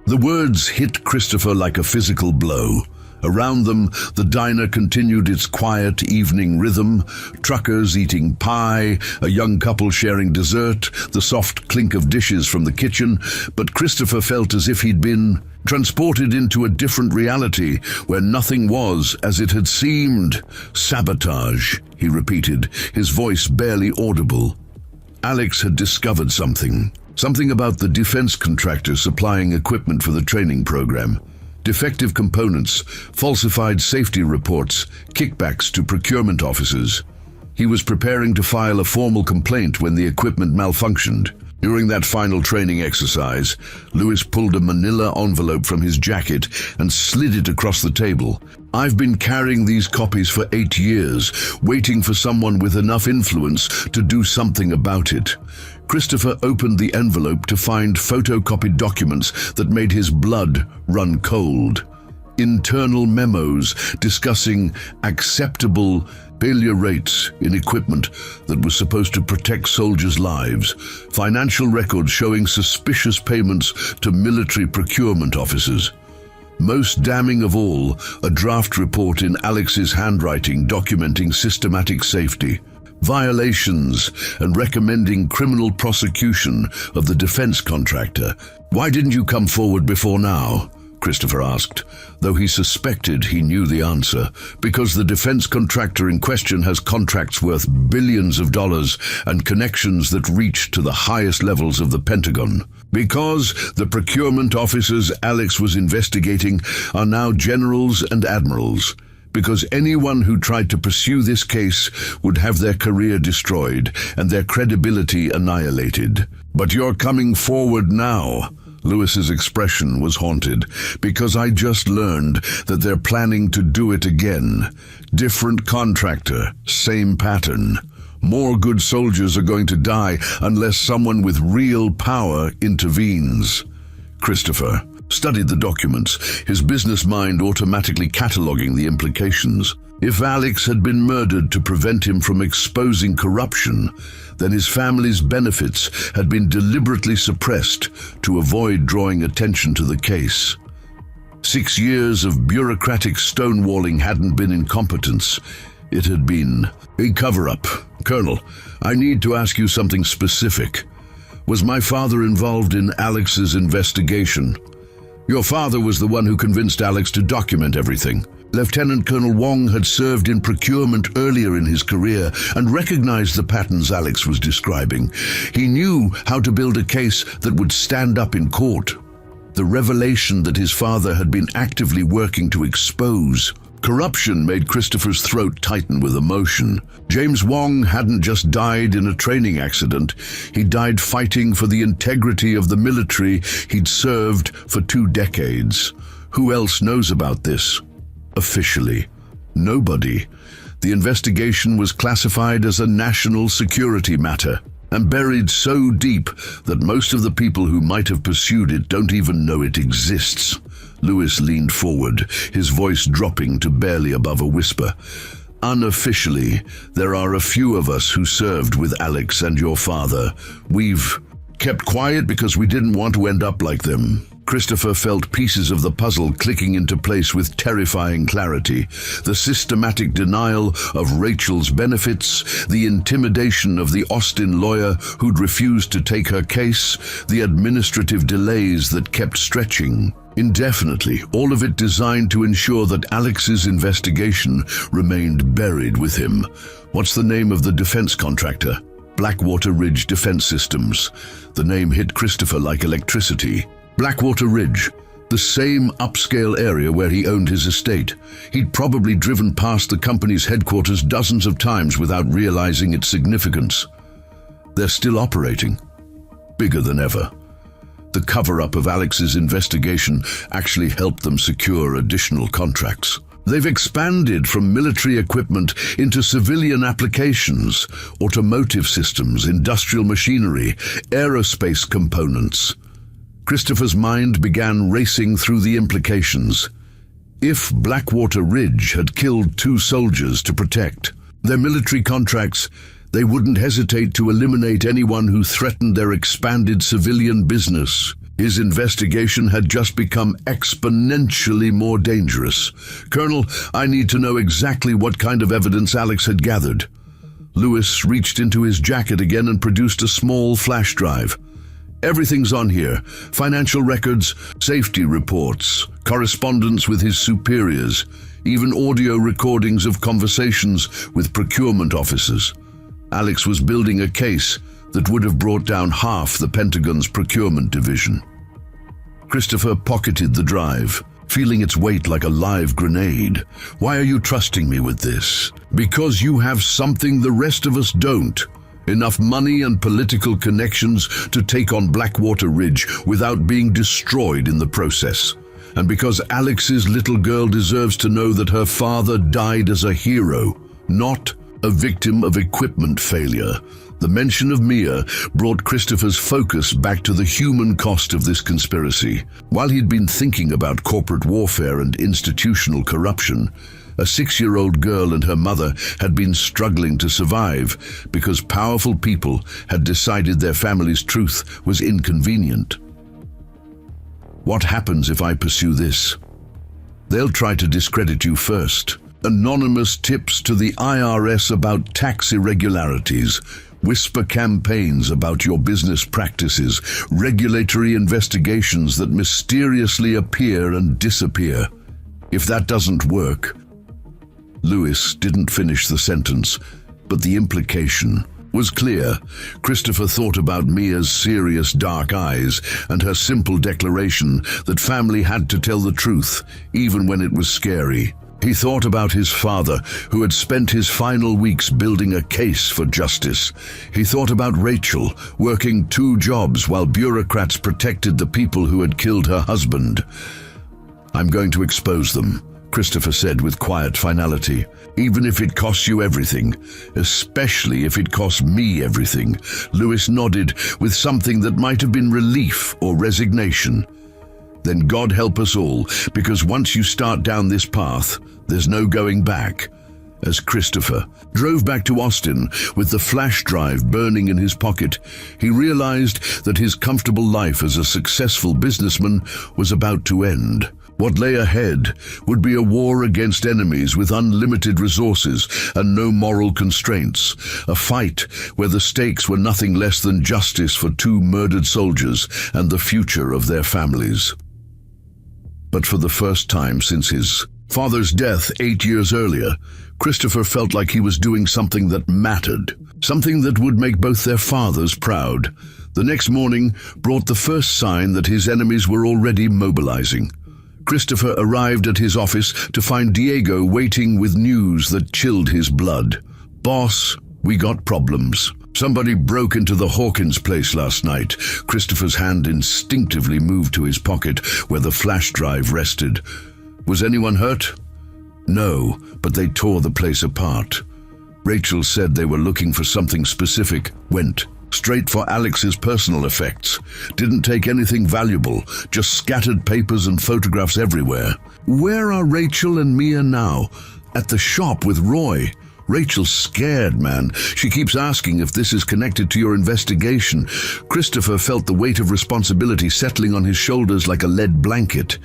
The words hit Christopher like a physical blow. Around them, the diner continued its quiet evening rhythm, truckers eating pie, a young couple sharing dessert, the soft clink of dishes from the kitchen, but Christopher felt as if he'd been transported into a different reality where nothing was as it had seemed. Sabotage, he repeated, his voice barely audible. Alex had discovered something about the defense contractor supplying equipment for the training program. Defective components, falsified safety reports, kickbacks to procurement officers. He was preparing to file a formal complaint when the equipment malfunctioned. During that final training exercise, Lewis pulled a manila envelope from his jacket and slid it across the table. "I've been carrying these copies for 8 years, waiting for someone with enough influence to do something about it." Christopher opened the envelope to find photocopied documents that made his blood run cold. Internal memos discussing acceptable failure rates in equipment that was supposed to protect soldiers' lives, financial records showing suspicious payments to military procurement officers. Most damning of all, a draft report in Alex's handwriting documenting systematic safety violations and recommending criminal prosecution of the defense contractor. "Why didn't you come forward before now?" Christopher asked, though he suspected he knew the answer. "Because the defense contractor in question has contracts worth billions of dollars and connections that reach to the highest levels of the Pentagon. Because the procurement officers Alex was investigating are now generals and admirals. Because anyone who tried to pursue this case would have their career destroyed and their credibility annihilated. But you're coming forward now." Lewis's expression was haunted. "Because I just learned that they're planning to do it again. Different contractor, same pattern. More good soldiers are going to die unless someone with real power intervenes." Christopher studied the documents, his business mind automatically cataloging the implications. If Alex had been murdered to prevent him from exposing corruption, then his family's benefits had been deliberately suppressed to avoid drawing attention to the case. 6 years of bureaucratic stonewalling hadn't been incompetence. It had been a cover-up. "Colonel, I need to ask you something specific. Was my father involved in Alex's investigation?" "Your father was the one who convinced Alex to document everything." Lieutenant Colonel Wong had served in procurement earlier in his career and recognized the patterns Alex was describing. He knew how to build a case that would stand up in court. The revelation that his father had been actively working to expose corruption made Christopher's throat tighten with emotion. James Wong hadn't just died in a training accident. He died fighting for the integrity of the military he'd served for 2 decades. Who else knows about this? Officially, nobody. The investigation was classified as a national security matter and buried so deep that most of the people who might have pursued it don't even know it exists. Lewis leaned forward, his voice dropping to barely above a whisper. "Unofficially, there are a few of us who served with Alex and your father. We've kept quiet because we didn't want to end up like them." Christopher felt pieces of the puzzle clicking into place with terrifying clarity. The systematic denial of Rachel's benefits, the intimidation of the Austin lawyer who'd refused to take her case, the administrative delays that kept stretching indefinitely, all of it designed to ensure that Alex's investigation remained buried with him. "What's the name of the defense contractor?" "Blackwater Ridge Defense Systems." The name hit Christopher like electricity. Blackwater Ridge, the same upscale area where he owned his estate. He'd probably driven past the company's headquarters dozens of times without realizing its significance. They're still operating, bigger than ever. The cover-up of Alex's investigation actually helped them secure additional contracts. They've expanded from military equipment into civilian applications, automotive systems, industrial machinery, aerospace components. Christopher's mind began racing through the implications. If Blackwater Ridge had killed 2 soldiers to protect their military contracts, they wouldn't hesitate to eliminate anyone who threatened their expanded civilian business. His investigation had just become exponentially more dangerous. "Colonel, I need to know exactly what kind of evidence Alex had gathered." Lewis reached into his jacket again and produced a small flash drive. "Everything's on here. Financial records, safety reports, correspondence with his superiors, even audio recordings of conversations with procurement officers." Alex was building a case that would have brought down half the Pentagon's procurement division. Christopher pocketed the drive, feeling its weight like a live grenade. "Why are you trusting me with this?" "Because you have something the rest of us don't. Enough money and political connections to take on Blackwater Ridge without being destroyed in the process. And because Alex's little girl deserves to know that her father died as a hero, not a victim of equipment failure." The mention of Mia brought Christopher's focus back to the human cost of this conspiracy. While he'd been thinking about corporate warfare and institutional corruption, a 6-year-old girl and her mother had been struggling to survive because powerful people had decided their family's truth was inconvenient. "What happens if I pursue this?" "They'll try to discredit you first. Anonymous tips to the IRS about tax irregularities, whisper campaigns about your business practices, regulatory investigations that mysteriously appear and disappear. If that doesn't work..." Lewis didn't finish the sentence, but the implication was clear. Christopher thought about Mia's serious dark eyes and her simple declaration that family had to tell the truth, even when it was scary. He thought about his father, who had spent his final weeks building a case for justice. He thought about Rachel, working 2 jobs while bureaucrats protected the people who had killed her husband. "I'm going to expose them," Christopher said with quiet finality. "Even if it costs you everything, especially if it costs me everything." Lewis nodded with something that might have been relief or resignation. "Then God help us all, because once you start down this path, there's no going back." As Christopher drove back to Austin with the flash drive burning in his pocket, he realized that his comfortable life as a successful businessman was about to end. What lay ahead would be a war against enemies with unlimited resources and no moral constraints, a fight where the stakes were nothing less than justice for 2 murdered soldiers and the future of their families. But for the first time since his father's death 8 years earlier, Christopher felt like he was doing something that mattered, something that would make both their fathers proud. The next morning brought the first sign that his enemies were already mobilizing. Christopher arrived at his office to find Diego waiting with news that chilled his blood. "Boss, we got problems. Somebody broke into the Hawkins place last night." Christopher's hand instinctively moved to his pocket where the flash drive rested. "Was anyone hurt?" "No, but they tore the place apart. Rachel said they were looking for something specific. Went straight for Alex's personal effects. Didn't take anything valuable, just scattered papers and photographs everywhere." "Where are Rachel and Mia now?" "At the shop with Roy. Rachel's scared, man. She keeps asking if this is connected to your investigation." Christopher felt the weight of responsibility settling on his shoulders like a lead blanket.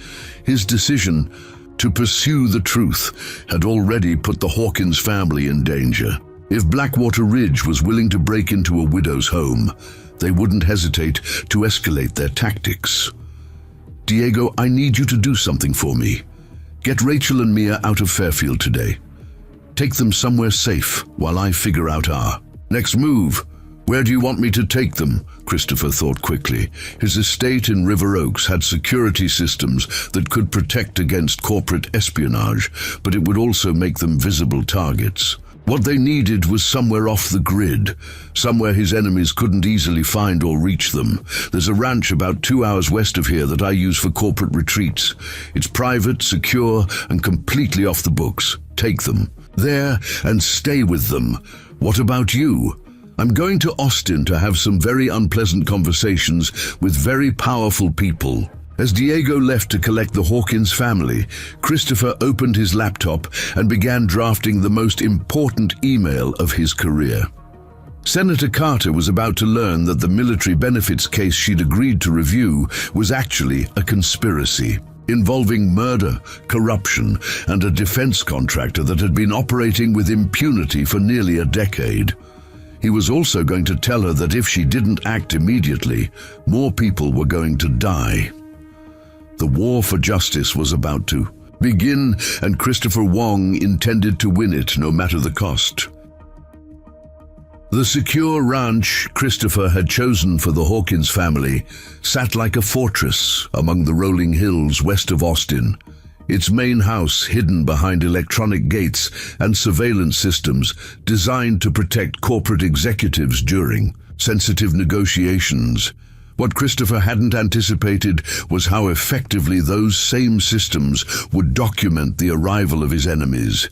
His decision to pursue the truth had already put the Hawkins family in danger. If Blackwater Ridge was willing to break into a widow's home, they wouldn't hesitate to escalate their tactics. "Diego, I need you to do something for me. Get Rachel and Mia out of Fairfield today. Take them somewhere safe while I figure out our next move." "Where do you want me to take them?" Christopher thought quickly. His estate in River Oaks had security systems that could protect against corporate espionage, but it would also make them visible targets. What they needed was somewhere off the grid, somewhere his enemies couldn't easily find or reach them. "There's a ranch about 2 hours west of here that I use for corporate retreats. It's private, secure, and completely off the books. Take them there and stay with them." "What about you?" "I'm going to Austin to have some very unpleasant conversations with very powerful people." As Diego left to collect the Hawkins family, Christopher opened his laptop and began drafting the most important email of his career. Senator Carter was about to learn that the military benefits case she'd agreed to review was actually a conspiracy involving murder, corruption, and a defense contractor that had been operating with impunity for nearly a decade. He was also going to tell her that if she didn't act immediately, more people were going to die. The war for justice was about to begin, and Christopher Wong intended to win it no matter the cost. The secure ranch Christopher had chosen for the Hawkins family sat like a fortress among the rolling hills west of Austin, its main house hidden behind electronic gates and surveillance systems designed to protect corporate executives during sensitive negotiations. What Christopher hadn't anticipated was how effectively those same systems would document the arrival of his enemies.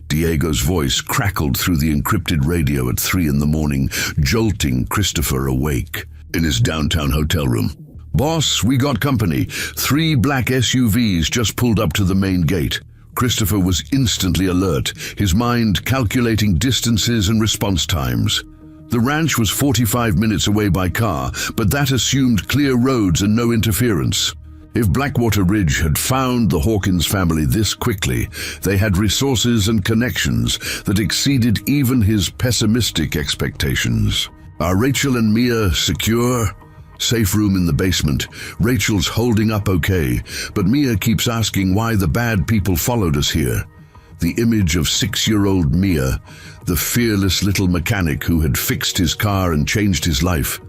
Diego's voice crackled through the encrypted radio at 3 a.m, jolting Christopher awake. In his downtown hotel room. "Boss, we got company. 3 black SUVs just pulled up to the main gate." Christopher was instantly alert, his mind calculating distances and response times. The ranch was 45 minutes away by car, but that assumed clear roads and no interference. If Blackwater Ridge had found the Hawkins family this quickly, they had resources and connections that exceeded even his pessimistic expectations. Are Rachel and Mia secure? Safe room in the basement. Rachel's holding up okay, but Mia keeps asking why the bad people followed us here. The image of 6-year-old Mia, the fearless little mechanic who had fixed his car and changed his life,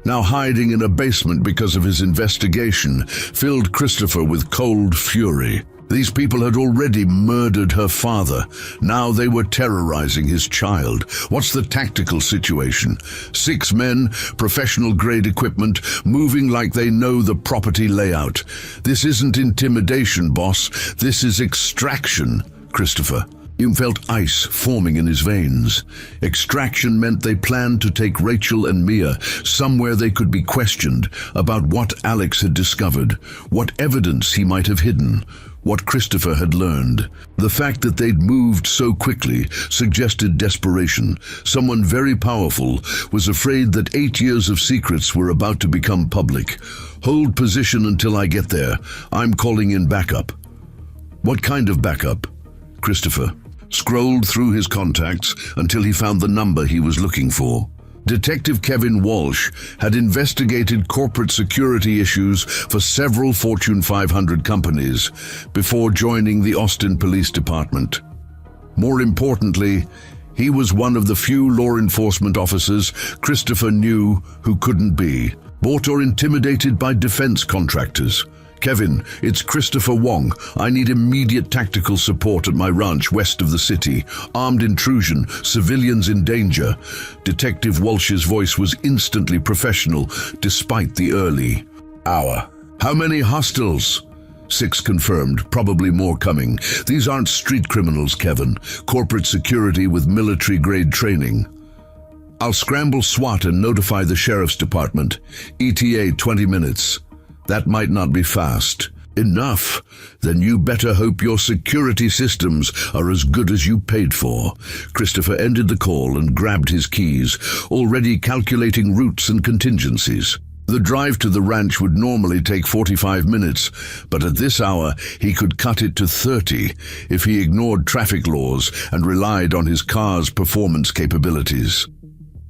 now hiding in a basement because of his investigation, filled Christopher with cold fury. These people had already murdered her father. Now they were terrorizing his child. What's the tactical situation? 6 men, professional-grade equipment, moving like they know the property layout. This isn't intimidation, boss. This is extraction, Christopher. He felt ice forming in his veins. Extraction meant they planned to take Rachel and Mia somewhere they could be questioned about what Alex had discovered, what evidence he might have hidden, what Christopher had learned. The fact that they'd moved so quickly suggested desperation. Someone very powerful was afraid that 8 years of secrets were about to become public. Hold position until I get there. I'm calling in backup. What kind of backup? Christopher scrolled through his contacts until he found the number he was looking for. Detective Kevin Walsh had investigated corporate security issues for several Fortune 500 companies before joining the Austin Police Department. More importantly, he was one of the few law enforcement officers Christopher knew who couldn't be bought or intimidated by defense contractors. "Kevin, it's Christopher Wong. I need immediate tactical support at my ranch west of the city. Armed intrusion, civilians in danger." Detective Walsh's voice was instantly professional, despite the early hour. "How many hostiles?" 6 confirmed, probably more coming. "These aren't street criminals, Kevin. Corporate security with military-grade training." "I'll scramble SWAT and notify the sheriff's department. ETA 20 minutes. That might not be fast. Enough? Then you better hope your security systems are as good as you paid for." Christopher ended the call and grabbed his keys, already calculating routes and contingencies. The drive to the ranch would normally take 45 minutes, but at this hour he could cut it to 30 if he ignored traffic laws and relied on his car's performance capabilities.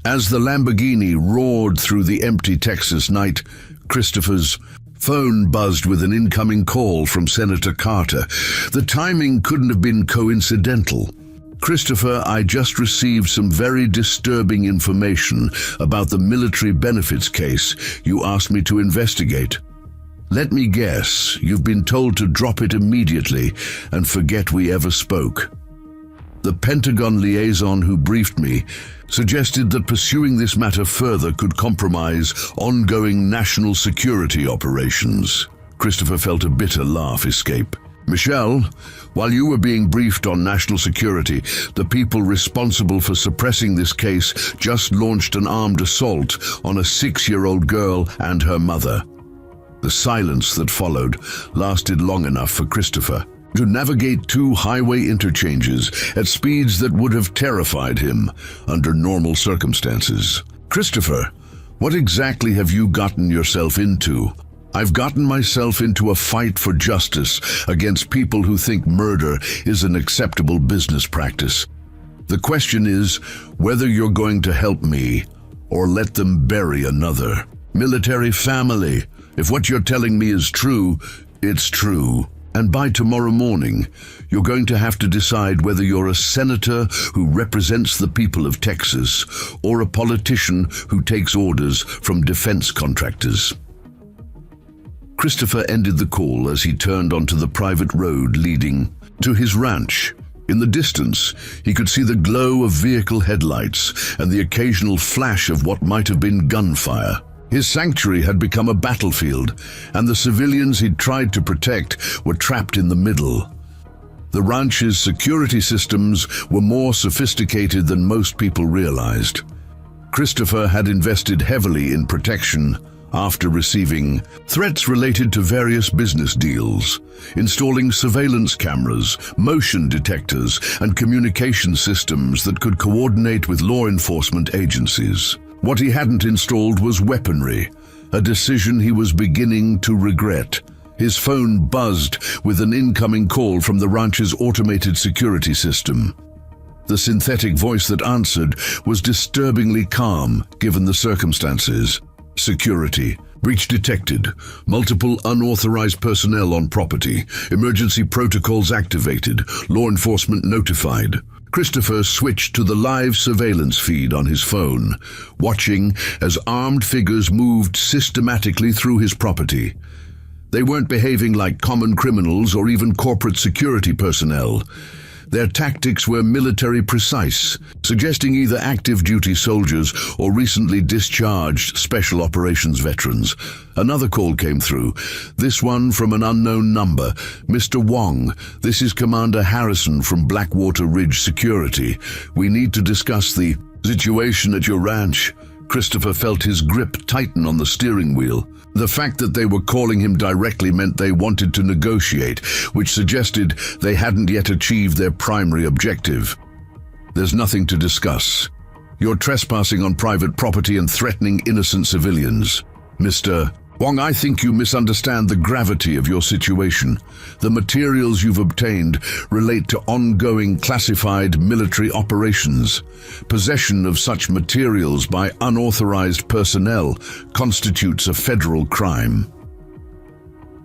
As the Lamborghini roared through the empty Texas night, Christopher's phone buzzed with an incoming call from Senator Carter. The timing couldn't have been coincidental. "Christopher, I just received some very disturbing information about the military benefits case you asked me to investigate. Let me guess, you've been told to drop it immediately and forget we ever spoke." The Pentagon liaison who briefed me suggested that pursuing this matter further could compromise ongoing national security operations. Christopher felt a bitter laugh escape. "Michelle, while you were being briefed on national security, the people responsible for suppressing this case just launched an armed assault on a 6-year-old girl and her mother." The silence that followed lasted long enough for Christopher to navigate two highway interchanges at speeds that would have terrified him under normal circumstances. "Christopher, what exactly have you gotten yourself into?" "I've gotten myself into a fight for justice against people who think murder is an acceptable business practice. The question is whether you're going to help me or let them bury another military family. If what you're telling me is true, it's true. And by tomorrow morning, you're going to have to decide whether you're a senator who represents the people of Texas or a politician who takes orders from defense contractors." Christopher ended the call as he turned onto the private road leading to his ranch. In the distance, he could see the glow of vehicle headlights and the occasional flash of what might have been gunfire. His sanctuary had become a battlefield, and the civilians he'd tried to protect were trapped in the middle. The ranch's security systems were more sophisticated than most people realized. Christopher had invested heavily in protection after receiving threats related to various business deals, installing surveillance cameras, motion detectors, and communication systems that could coordinate with law enforcement agencies. What he hadn't installed was weaponry, a decision he was beginning to regret. His phone buzzed with an incoming call from the ranch's automated security system. The synthetic voice that answered was disturbingly calm, given the circumstances. "Security. Breach detected. Multiple unauthorized personnel on property. Emergency protocols activated. Law enforcement notified." Christopher switched to the live surveillance feed on his phone, watching as armed figures moved systematically through his property. They weren't behaving like common criminals or even corporate security personnel. Their tactics were military precise, suggesting either active duty soldiers or recently discharged special operations veterans. Another call came through, this one from an unknown number. "Mr. Wong, this is Commander Harrison from Blackwater Ridge Security. We need to discuss the situation at your ranch." Christopher felt his grip tighten on the steering wheel. The fact that they were calling him directly meant they wanted to negotiate, which suggested they hadn't yet achieved their primary objective. "There's nothing to discuss. You're trespassing on private property and threatening innocent civilians. Mr. Wong, I think you misunderstand the gravity of your situation. The materials you've obtained relate to ongoing classified military operations. Possession of such materials by unauthorized personnel constitutes a federal crime.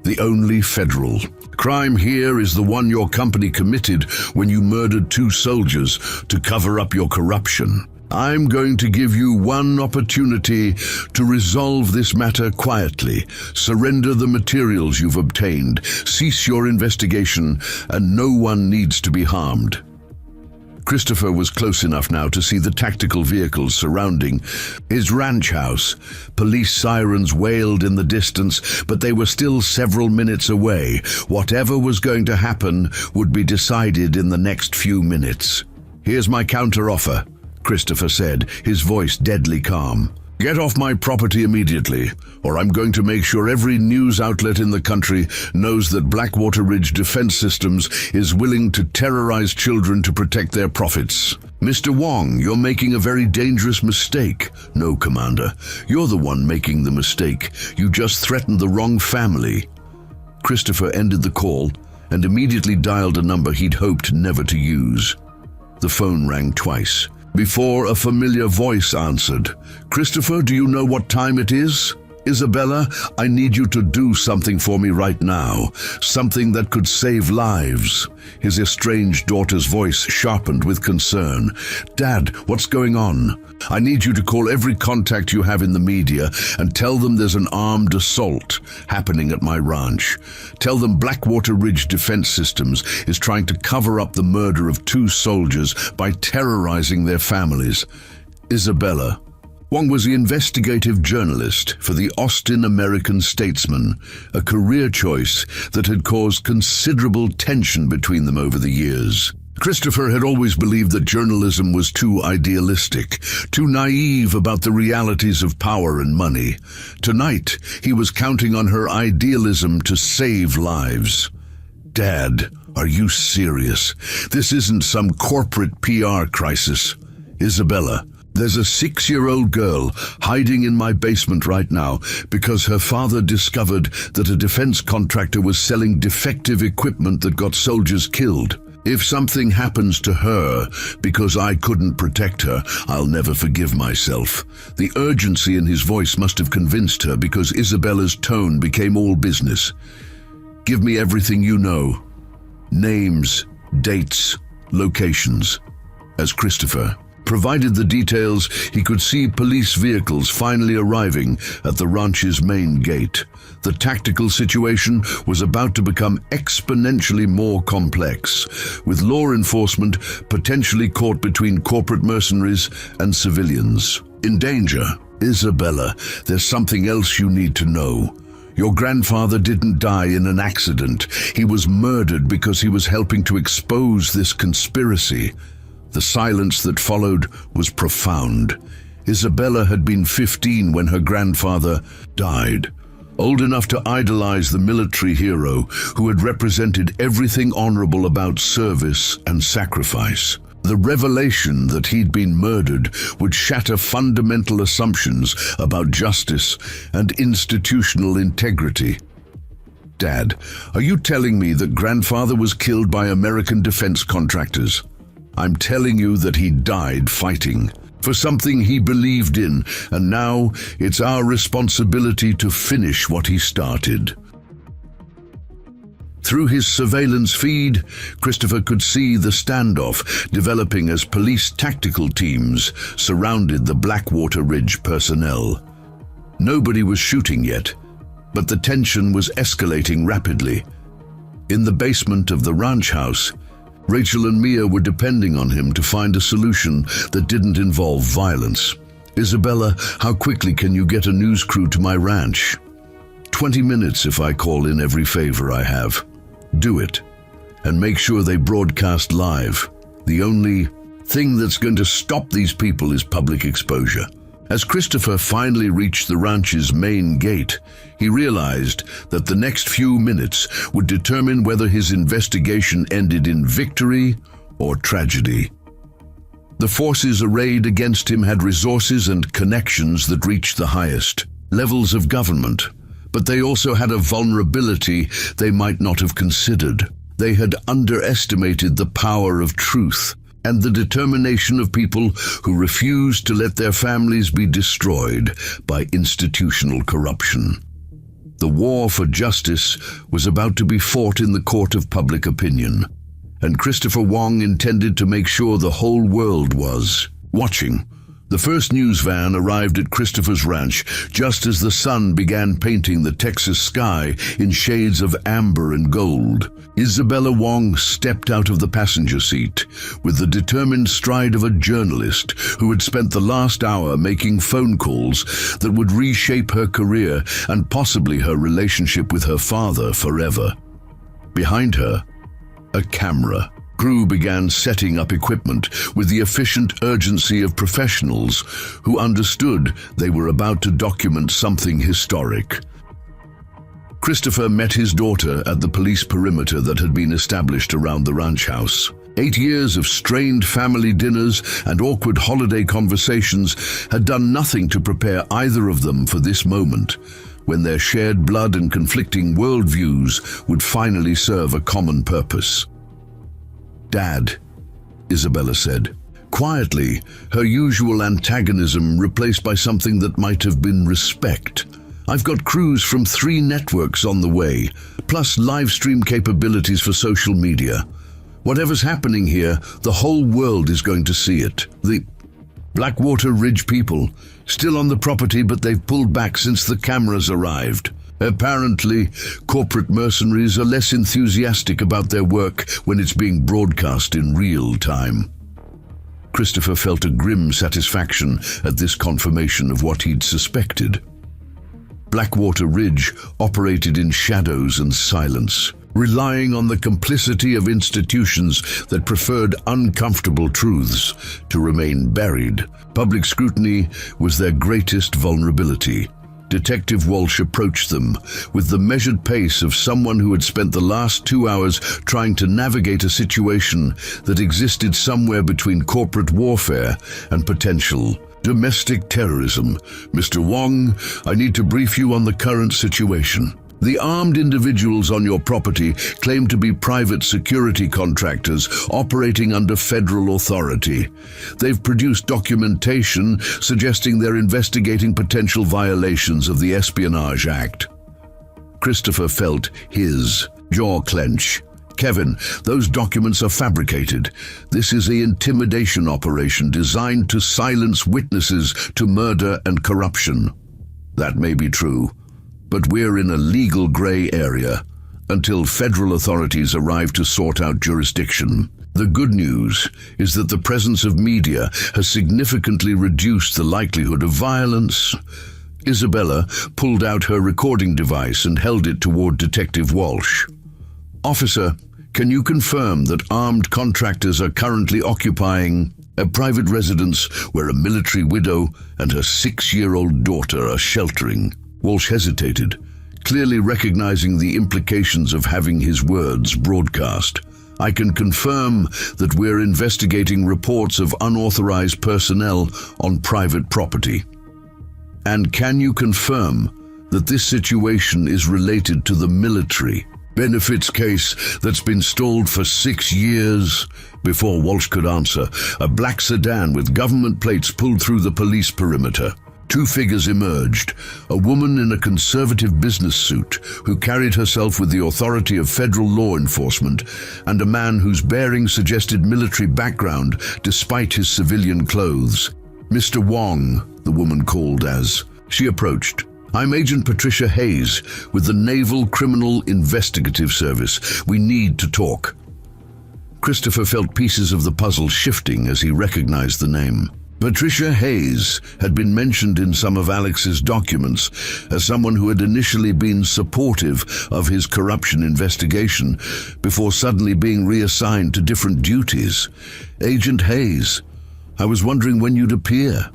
The only federal crime here is the one your company committed when you murdered 2 soldiers to cover up your corruption. I'm going to give you one opportunity to resolve this matter quietly. Surrender the materials you've obtained, cease your investigation, and no one needs to be harmed." Christopher was close enough now to see the tactical vehicles surrounding his ranch house. Police sirens wailed in the distance, but they were still several minutes away. Whatever was going to happen would be decided in the next few minutes. "Here's my counteroffer," Christopher said, his voice deadly calm. "Get off my property immediately, or I'm going to make sure every news outlet in the country knows that Blackwater Ridge Defense Systems is willing to terrorize children to protect their profits." "Mr. Wong, you're making a very dangerous mistake." "No, Commander, you're the one making the mistake. You just threatened the wrong family." Christopher ended the call and immediately dialed a number he'd hoped never to use. The phone rang twice before a familiar voice answered. "Christopher, do you know what time it is?" "Isabella, I need you to do something for me right now, something that could save lives." His estranged daughter's voice sharpened with concern. "Dad, what's going on?" "I need you to call every contact you have in the media and tell them there's an armed assault happening at my ranch. Tell them Blackwater Ridge Defense Systems is trying to cover up the murder of 2 soldiers by terrorizing their families." Isabella. Wong was the investigative journalist for the Austin American-Statesman, a career choice that had caused considerable tension between them over the years. Christopher had always believed that journalism was too idealistic, too naive about the realities of power and money. Tonight, he was counting on her idealism to save lives. "Dad, Are you serious? This isn't some corporate PR crisis. Isabella, there's a 6-year-old girl hiding in my basement right now because her father discovered that a defense contractor was selling defective equipment that got soldiers killed. If something happens to her because I couldn't protect her, I'll never forgive myself. The urgency in his voice must have convinced her because Isabella's tone became all business. Give me everything you know. Names, dates, locations. As Christopher provided the details, he could see police vehicles finally arriving at the ranch's main gate. The tactical situation was about to become exponentially more complex, with law enforcement potentially caught between corporate mercenaries and civilians. In danger. Isabella, there's something else you need to know. Your grandfather didn't die in an accident. He was murdered because he was helping to expose this conspiracy. The silence that followed was profound. Isabella had been 15 when her grandfather died, old enough to idolize the military hero who had represented everything honorable about service and sacrifice. The revelation that he'd been murdered would shatter fundamental assumptions about justice and institutional integrity. Dad, are you telling me that grandfather was killed by American defense contractors? I'm telling you that he died fighting for something he believed in, and now it's our responsibility to finish what he started. Through his surveillance feed, Christopher could see the standoff developing as police tactical teams surrounded the Blackwater Ridge personnel. Nobody was shooting yet, but the tension was escalating rapidly. In the basement of the ranch house, Rachel and Mia were depending on him to find a solution that didn't involve violence. Isabella, how quickly can you get a news crew to my ranch? 20 minutes if I call in every favor I have. Do it. And make sure they broadcast live. The only thing that's going to stop these people is public exposure. As Christopher finally reached the ranch's main gate, he realized that the next few minutes would determine whether his investigation ended in victory or tragedy. The forces arrayed against him had resources and connections that reached the highest levels of government, but they also had a vulnerability they might not have considered. They had underestimated the power of truth and the determination of people who refused to let their families be destroyed by institutional corruption. The war for justice was about to be fought in the court of public opinion, and Christopher Wong intended to make sure the whole world was watching. The first news van arrived at Christopher's ranch just as the sun began painting the Texas sky in shades of amber and gold. Isabella Wong stepped out of the passenger seat with the determined stride of a journalist who had spent the last hour making phone calls that would reshape her career and possibly her relationship with her father forever. Behind her, a camera. Crew began setting up equipment with the efficient urgency of professionals who understood they were about to document something historic. Christopher met his daughter at the police perimeter that had been established around the ranch house. 8 years of strained family dinners and awkward holiday conversations had done nothing to prepare either of them for this moment, when their shared blood and conflicting worldviews would finally serve a common purpose. "Dad," Isabella said, quietly, her usual antagonism replaced by something that might have been respect. "I've got crews from 3 networks on the way, plus live stream capabilities for social media. Whatever's happening here, the whole world is going to see it. The Blackwater Ridge people, still on the property, but they've pulled back since the cameras arrived. Apparently, corporate mercenaries are less enthusiastic about their work when it's being broadcast in real time." Christopher felt a grim satisfaction at this confirmation of what he'd suspected. Blackwater Ridge operated in shadows and silence, relying on the complicity of institutions that preferred uncomfortable truths to remain buried. Public scrutiny was their greatest vulnerability. Detective Walsh approached them with the measured pace of someone who had spent the last 2 hours trying to navigate a situation that existed somewhere between corporate warfare and potential domestic terrorism. "Mr. Wong, I need to brief you on the current situation. The armed individuals on your property claim to be private security contractors operating under federal authority. They've produced documentation suggesting they're investigating potential violations of the Espionage Act." Christopher felt his jaw clench. "Kevin, those documents are fabricated. This is an intimidation operation designed to silence witnesses to murder and corruption." "That may be true, but we're in a legal gray area until federal authorities arrive to sort out jurisdiction. The good news is that the presence of media has significantly reduced the likelihood of violence." Isabella pulled out her recording device and held it toward Detective Walsh. "Officer, can you confirm that armed contractors are currently occupying a private residence where a military widow and her 6-year-old daughter are sheltering?" Walsh hesitated, clearly recognizing the implications of having his words broadcast. "I can confirm that we're investigating reports of unauthorized personnel on private property." "And can you confirm that this situation is related to the military benefits case that's been stalled for 6 years?" Before Walsh could answer, a black sedan with government plates pulled through the police perimeter. 2 figures emerged, a woman in a conservative business suit who carried herself with the authority of federal law enforcement, and a man whose bearing suggested military background despite his civilian clothes. "Mr. Wong," the woman called as she approached. "I'm Agent Patricia Hayes with the Naval Criminal Investigative Service. We need to talk." Christopher felt pieces of the puzzle shifting as he recognized the name. Patricia Hayes had been mentioned in some of Alex's documents as someone who had initially been supportive of his corruption investigation before suddenly being reassigned to different duties. "Agent Hayes, I was wondering when you'd appear.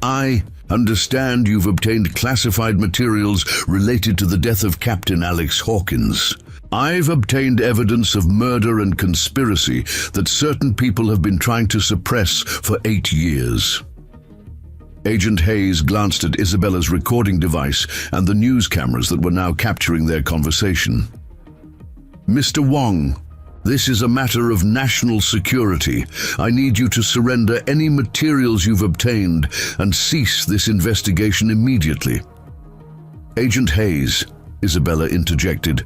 I understand you've obtained classified materials related to the death of Captain Alex Hawkins. I've obtained evidence of murder and conspiracy that certain people have been trying to suppress for 8 years." Agent Hayes glanced at Isabella's recording device and the news cameras that were now capturing their conversation. "Mr. Wong, this is a matter of national security. I need you to surrender any materials you've obtained and cease this investigation immediately." "Agent Hayes," Isabella interjected,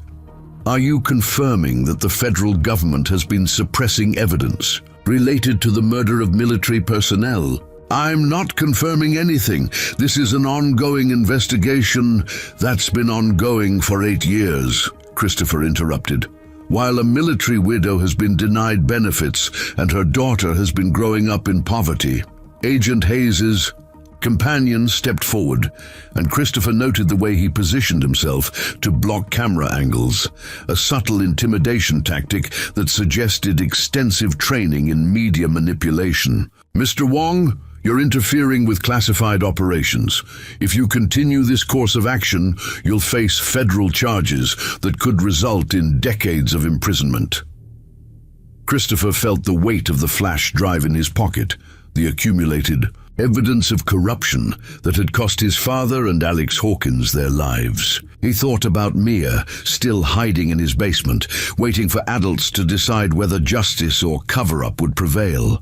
"are you confirming that the federal government has been suppressing evidence related to the murder of military personnel?" "I'm not confirming anything. This is an ongoing investigation that's been ongoing for 8 years, Christopher interrupted. "While a military widow has been denied benefits and her daughter has been growing up in poverty." Agent Hayes's companion stepped forward, and Christopher noted the way he positioned himself to block camera angles, a subtle intimidation tactic that suggested extensive training in media manipulation. "Mr. Wong, you're interfering with classified operations. If you continue this course of action, you'll face federal charges that could result in decades of imprisonment." Christopher felt the weight of the flash drive in his pocket, the accumulated evidence of corruption that had cost his father and Alex Hawkins their lives. He thought about Mia, still hiding in his basement, waiting for adults to decide whether justice or cover-up would prevail.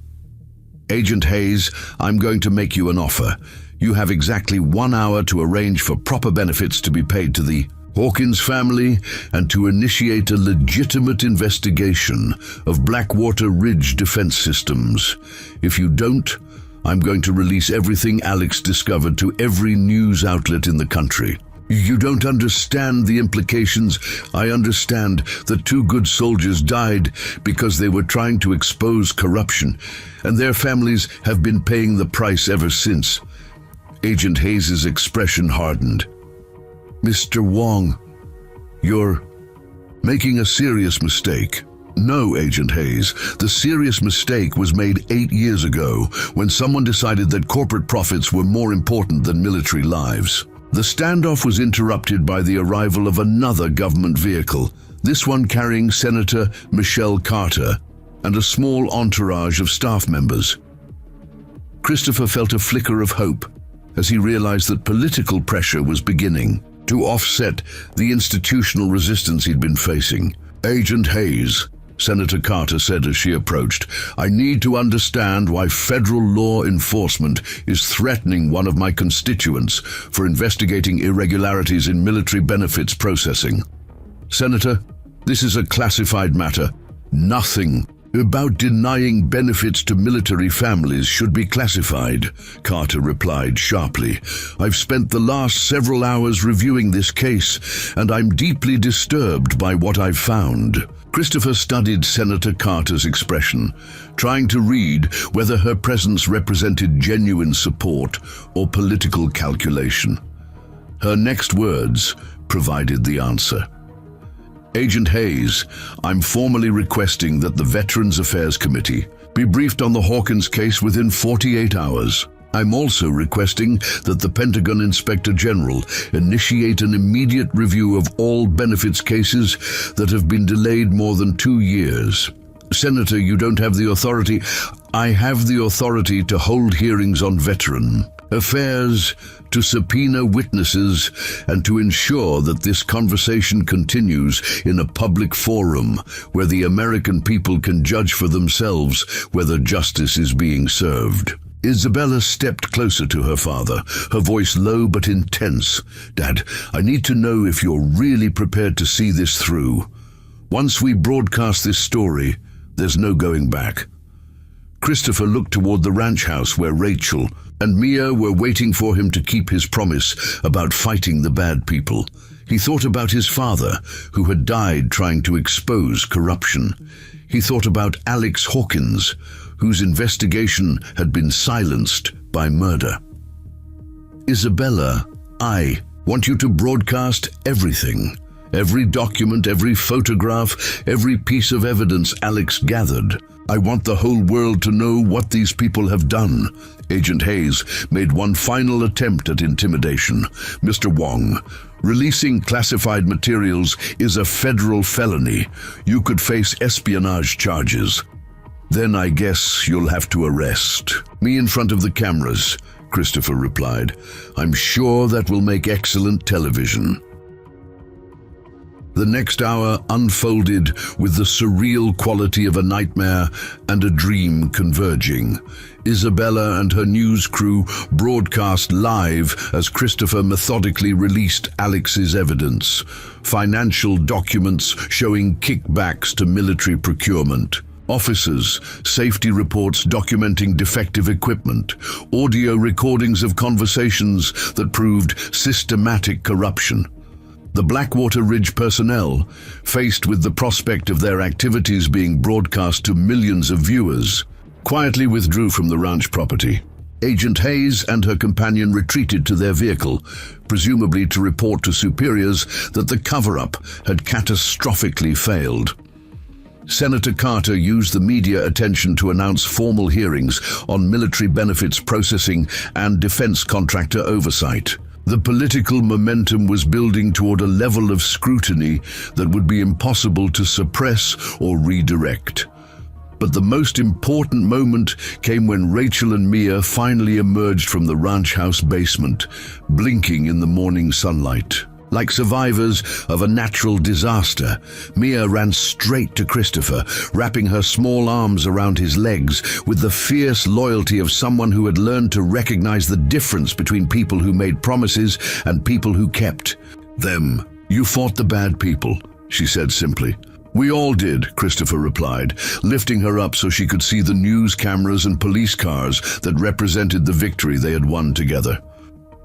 "Agent Hayes, I'm going to make you an offer. You have exactly 1 hour to arrange for proper benefits to be paid to the Hawkins family and to initiate a legitimate investigation of Blackwater Ridge defense systems. If you don't, I'm going to release everything Alex discovered to every news outlet in the country." "You don't understand the implications. I understand that 2 good soldiers died because they were trying to expose corruption, and their families have been paying the price ever since." Agent Hayes' expression hardened. "Mr. Wong, you're making a serious mistake." "No, Agent Hayes, the serious mistake was made 8 years ago when someone decided that corporate profits were more important than military lives. The standoff was interrupted by the arrival of another government vehicle, this one carrying Senator Michelle Carter and a small entourage of staff members. Christopher felt a flicker of hope as he realized that political pressure was beginning to offset the institutional resistance he'd been facing. "Agent Hayes," Senator Carter said as she approached, "I need to understand why federal law enforcement is threatening one of my constituents for investigating irregularities in military benefits processing." "Senator, this is a classified matter. Nothing about denying benefits to military families should be classified," Carter replied sharply. "I've spent the last several hours reviewing this case, and I'm deeply disturbed by what I've found." Christopher studied Senator Carter's expression, trying to read whether her presence represented genuine support or political calculation. Her next words provided the answer. "Agent Hayes, I'm formally requesting that the Veterans Affairs Committee be briefed on the Hawkins case within 48 hours. I'm also requesting that the Pentagon Inspector General initiate an immediate review of all benefits cases that have been delayed more than 2 years." "Senator, you don't have the authority." "I have the authority to hold hearings on veteran affairs, to subpoena witnesses, and to ensure that this conversation continues in a public forum where the American people can judge for themselves whether justice is being served." Isabella stepped closer to her father, her voice low but intense. "Dad, I need to know if you're really prepared to see this through. Once we broadcast this story, there's no going back." Christopher looked toward the ranch house where Rachel and Mia were waiting for him to keep his promise about fighting the bad people. He thought about his father, who had died trying to expose corruption. He thought about Alex Hawkins, whose investigation had been silenced by murder. "Isabella, I want you to broadcast everything. Every document, every photograph, every piece of evidence Alex gathered. I want the whole world to know what these people have done." Agent Hayes made one final attempt at intimidation. "Mr. Wong, releasing classified materials is a federal felony. You could face espionage charges. Then I guess you'll have to arrest me in front of the cameras," Christopher replied. "I'm sure that will make excellent television." The next hour unfolded with the surreal quality of a nightmare and a dream converging. Isabella and her news crew broadcast live as Christopher methodically released Alex's evidence. Financial documents showing kickbacks to military procurement. Officers, safety reports documenting defective equipment, audio recordings of conversations that proved systematic corruption. The Blackwater Ridge personnel, faced with the prospect of their activities being broadcast to millions of viewers, quietly withdrew from the ranch property. Agent Hayes and her companion retreated to their vehicle, presumably to report to superiors that the cover-up had catastrophically failed. Senator Carter used the media attention to announce formal hearings on military benefits processing and defense contractor oversight. The political momentum was building toward a level of scrutiny that would be impossible to suppress or redirect. But the most important moment came when Rachel and Mia finally emerged from the ranch house basement, blinking in the morning sunlight. Like survivors of a natural disaster, Mia ran straight to Christopher, wrapping her small arms around his legs with the fierce loyalty of someone who had learned to recognize the difference between people who made promises and people who kept them. "You fought the bad people," she said simply. "We all did," Christopher replied, lifting her up so she could see the news cameras and police cars that represented the victory they had won together.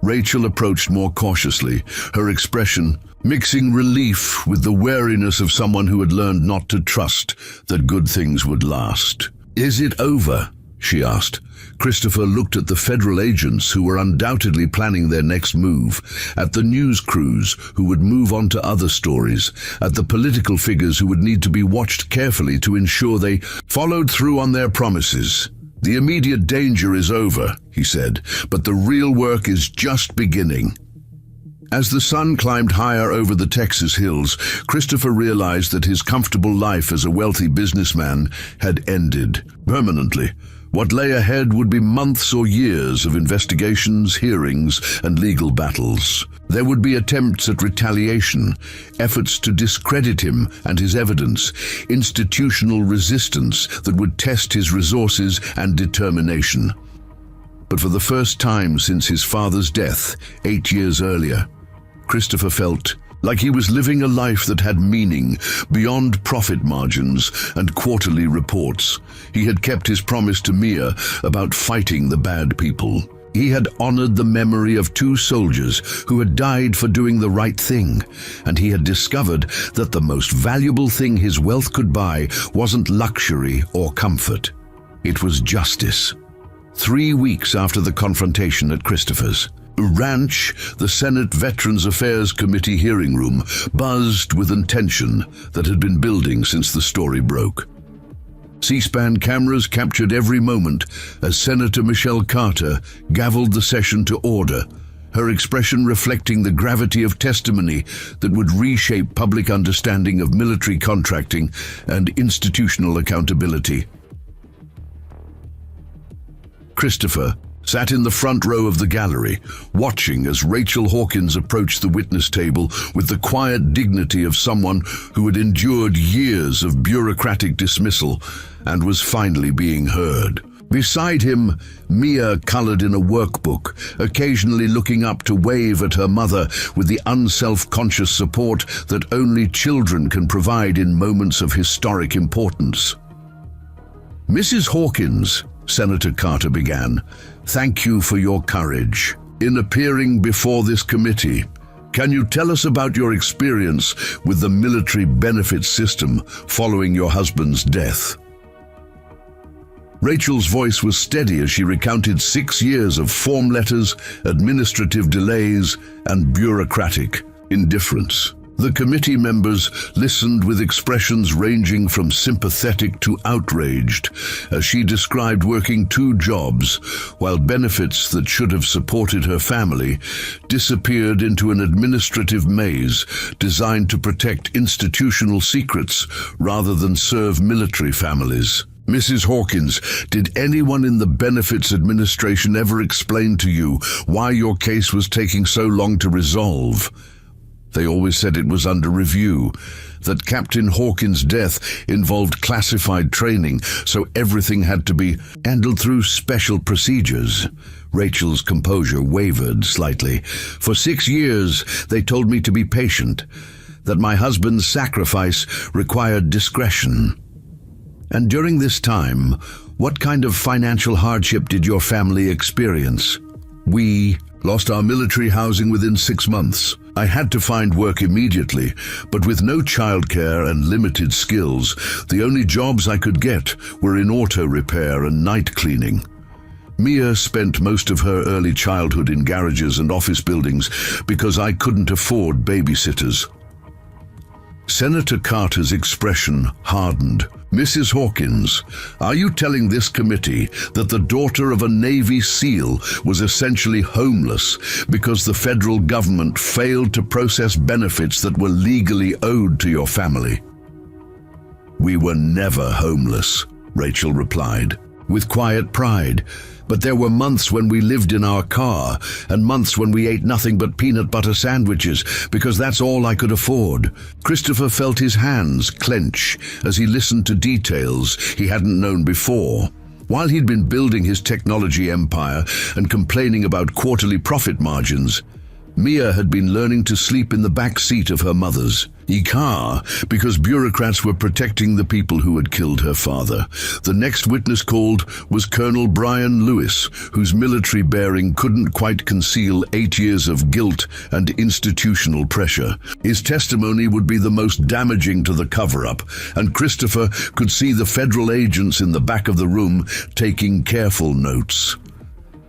Rachel approached more cautiously, her expression mixing relief with the wariness of someone who had learned not to trust that good things would last. "Is it over?" she asked. Christopher looked at the federal agents who were undoubtedly planning their next move, at the news crews who would move on to other stories, at the political figures who would need to be watched carefully to ensure they followed through on their promises. "The immediate danger is over," he said, "but the real work is just beginning." As the sun climbed higher over the Texas hills, Christopher realized that his comfortable life as a wealthy businessman had ended permanently. What lay ahead would be months or years of investigations, hearings, and legal battles. There would be attempts at retaliation, efforts to discredit him and his evidence, institutional resistance that would test his resources and determination. But for the first time since his father's death 8 years earlier, Christopher felt like he was living a life that had meaning beyond profit margins and quarterly reports. He had kept his promise to Mia about fighting the bad people. He had honored the memory of 2 soldiers who had died for doing the right thing, and he had discovered that the most valuable thing his wealth could buy wasn't luxury or comfort. It was justice. 3 weeks after the confrontation at Christopher's ranch, the Senate Veterans Affairs Committee hearing room buzzed with tension that had been building since the story broke. C-SPAN cameras captured every moment as Senator Michelle Carter gavelled the session to order, her expression reflecting the gravity of testimony that would reshape public understanding of military contracting and institutional accountability. Christopher sat in the front row of the gallery, watching as Rachel Hawkins approached the witness table with the quiet dignity of someone who had endured years of bureaucratic dismissal and was finally being heard. Beside him, Mia colored in a workbook, occasionally looking up to wave at her mother with the unself-conscious support that only children can provide in moments of historic importance. "Mrs. Hawkins," Senator Carter began, "thank you for your courage in appearing before this committee. Can you tell us about your experience with the military benefits system following your husband's death?" Rachel's voice was steady as she recounted 6 years of form letters, administrative delays, and bureaucratic indifference. The committee members listened with expressions ranging from sympathetic to outraged as she described working 2 jobs while benefits that should have supported her family disappeared into an administrative maze designed to protect institutional secrets rather than serve military families. "Mrs. Hawkins, did anyone in the Benefits Administration ever explain to you why your case was taking so long to resolve?" They always said it was under review, that Captain Hawkins' death involved classified training, so everything had to be handled through special procedures. Rachel's composure wavered slightly. "For 6 years, they told me to be patient, that my husband's sacrifice required discretion." "And during this time, what kind of financial hardship did your family experience?" "We lost our military housing within 6 months. I had to find work immediately, but with no childcare and limited skills, the only jobs I could get were in auto repair and night cleaning." Mia spent most of her early childhood in garages and office buildings because I couldn't afford babysitters. Senator Carter's expression hardened. "Mrs. Hawkins, are you telling this committee that the daughter of a Navy SEAL was essentially homeless because the federal government failed to process benefits that were legally owed to your family?" "We were never homeless," Rachel replied, with quiet pride. "But there were months when we lived in our car, and months when we ate nothing but peanut butter sandwiches, because that's all I could afford." Christopher felt his hands clench as he listened to details he hadn't known before. While he'd been building his technology empire and complaining about quarterly profit margins, Mia had been learning to sleep in the back seat of her mother's car because bureaucrats were protecting the people who had killed her father. The next witness called was Colonel Brian Lewis, whose military bearing couldn't quite conceal 8 years of guilt and institutional pressure. His testimony would be the most damaging to the cover-up, and Christopher could see the federal agents in the back of the room taking careful notes.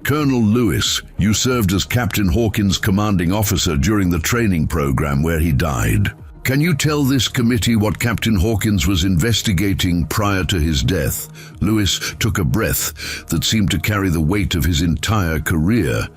"Colonel Lewis, you served as Captain Hawkins' commanding officer during the training program where he died. Can you tell this committee what Captain Hawkins was investigating prior to his death?" Lewis took a breath that seemed to carry the weight of his entire career.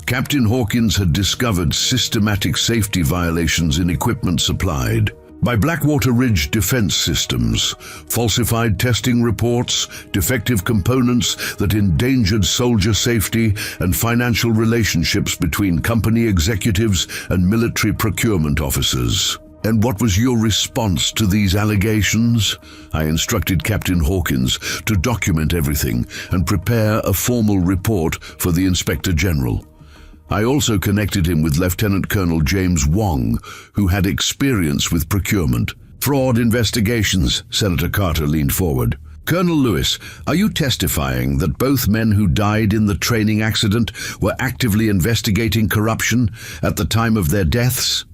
Captain Hawkins had discovered systematic safety violations in equipment supplied by Blackwater Ridge Defense Systems, falsified testing reports, defective components that endangered soldier safety, and financial relationships between company executives and military procurement officers. And what was your response to these allegations? I instructed Captain Hawkins to document everything and prepare a formal report for the Inspector General. I also connected him with Lieutenant Colonel James Wong, who had experience with procurement. Fraud investigations, Senator Carter leaned forward. Colonel Lewis, are you testifying that both men who died in the training accident were actively investigating corruption at the time of their deaths?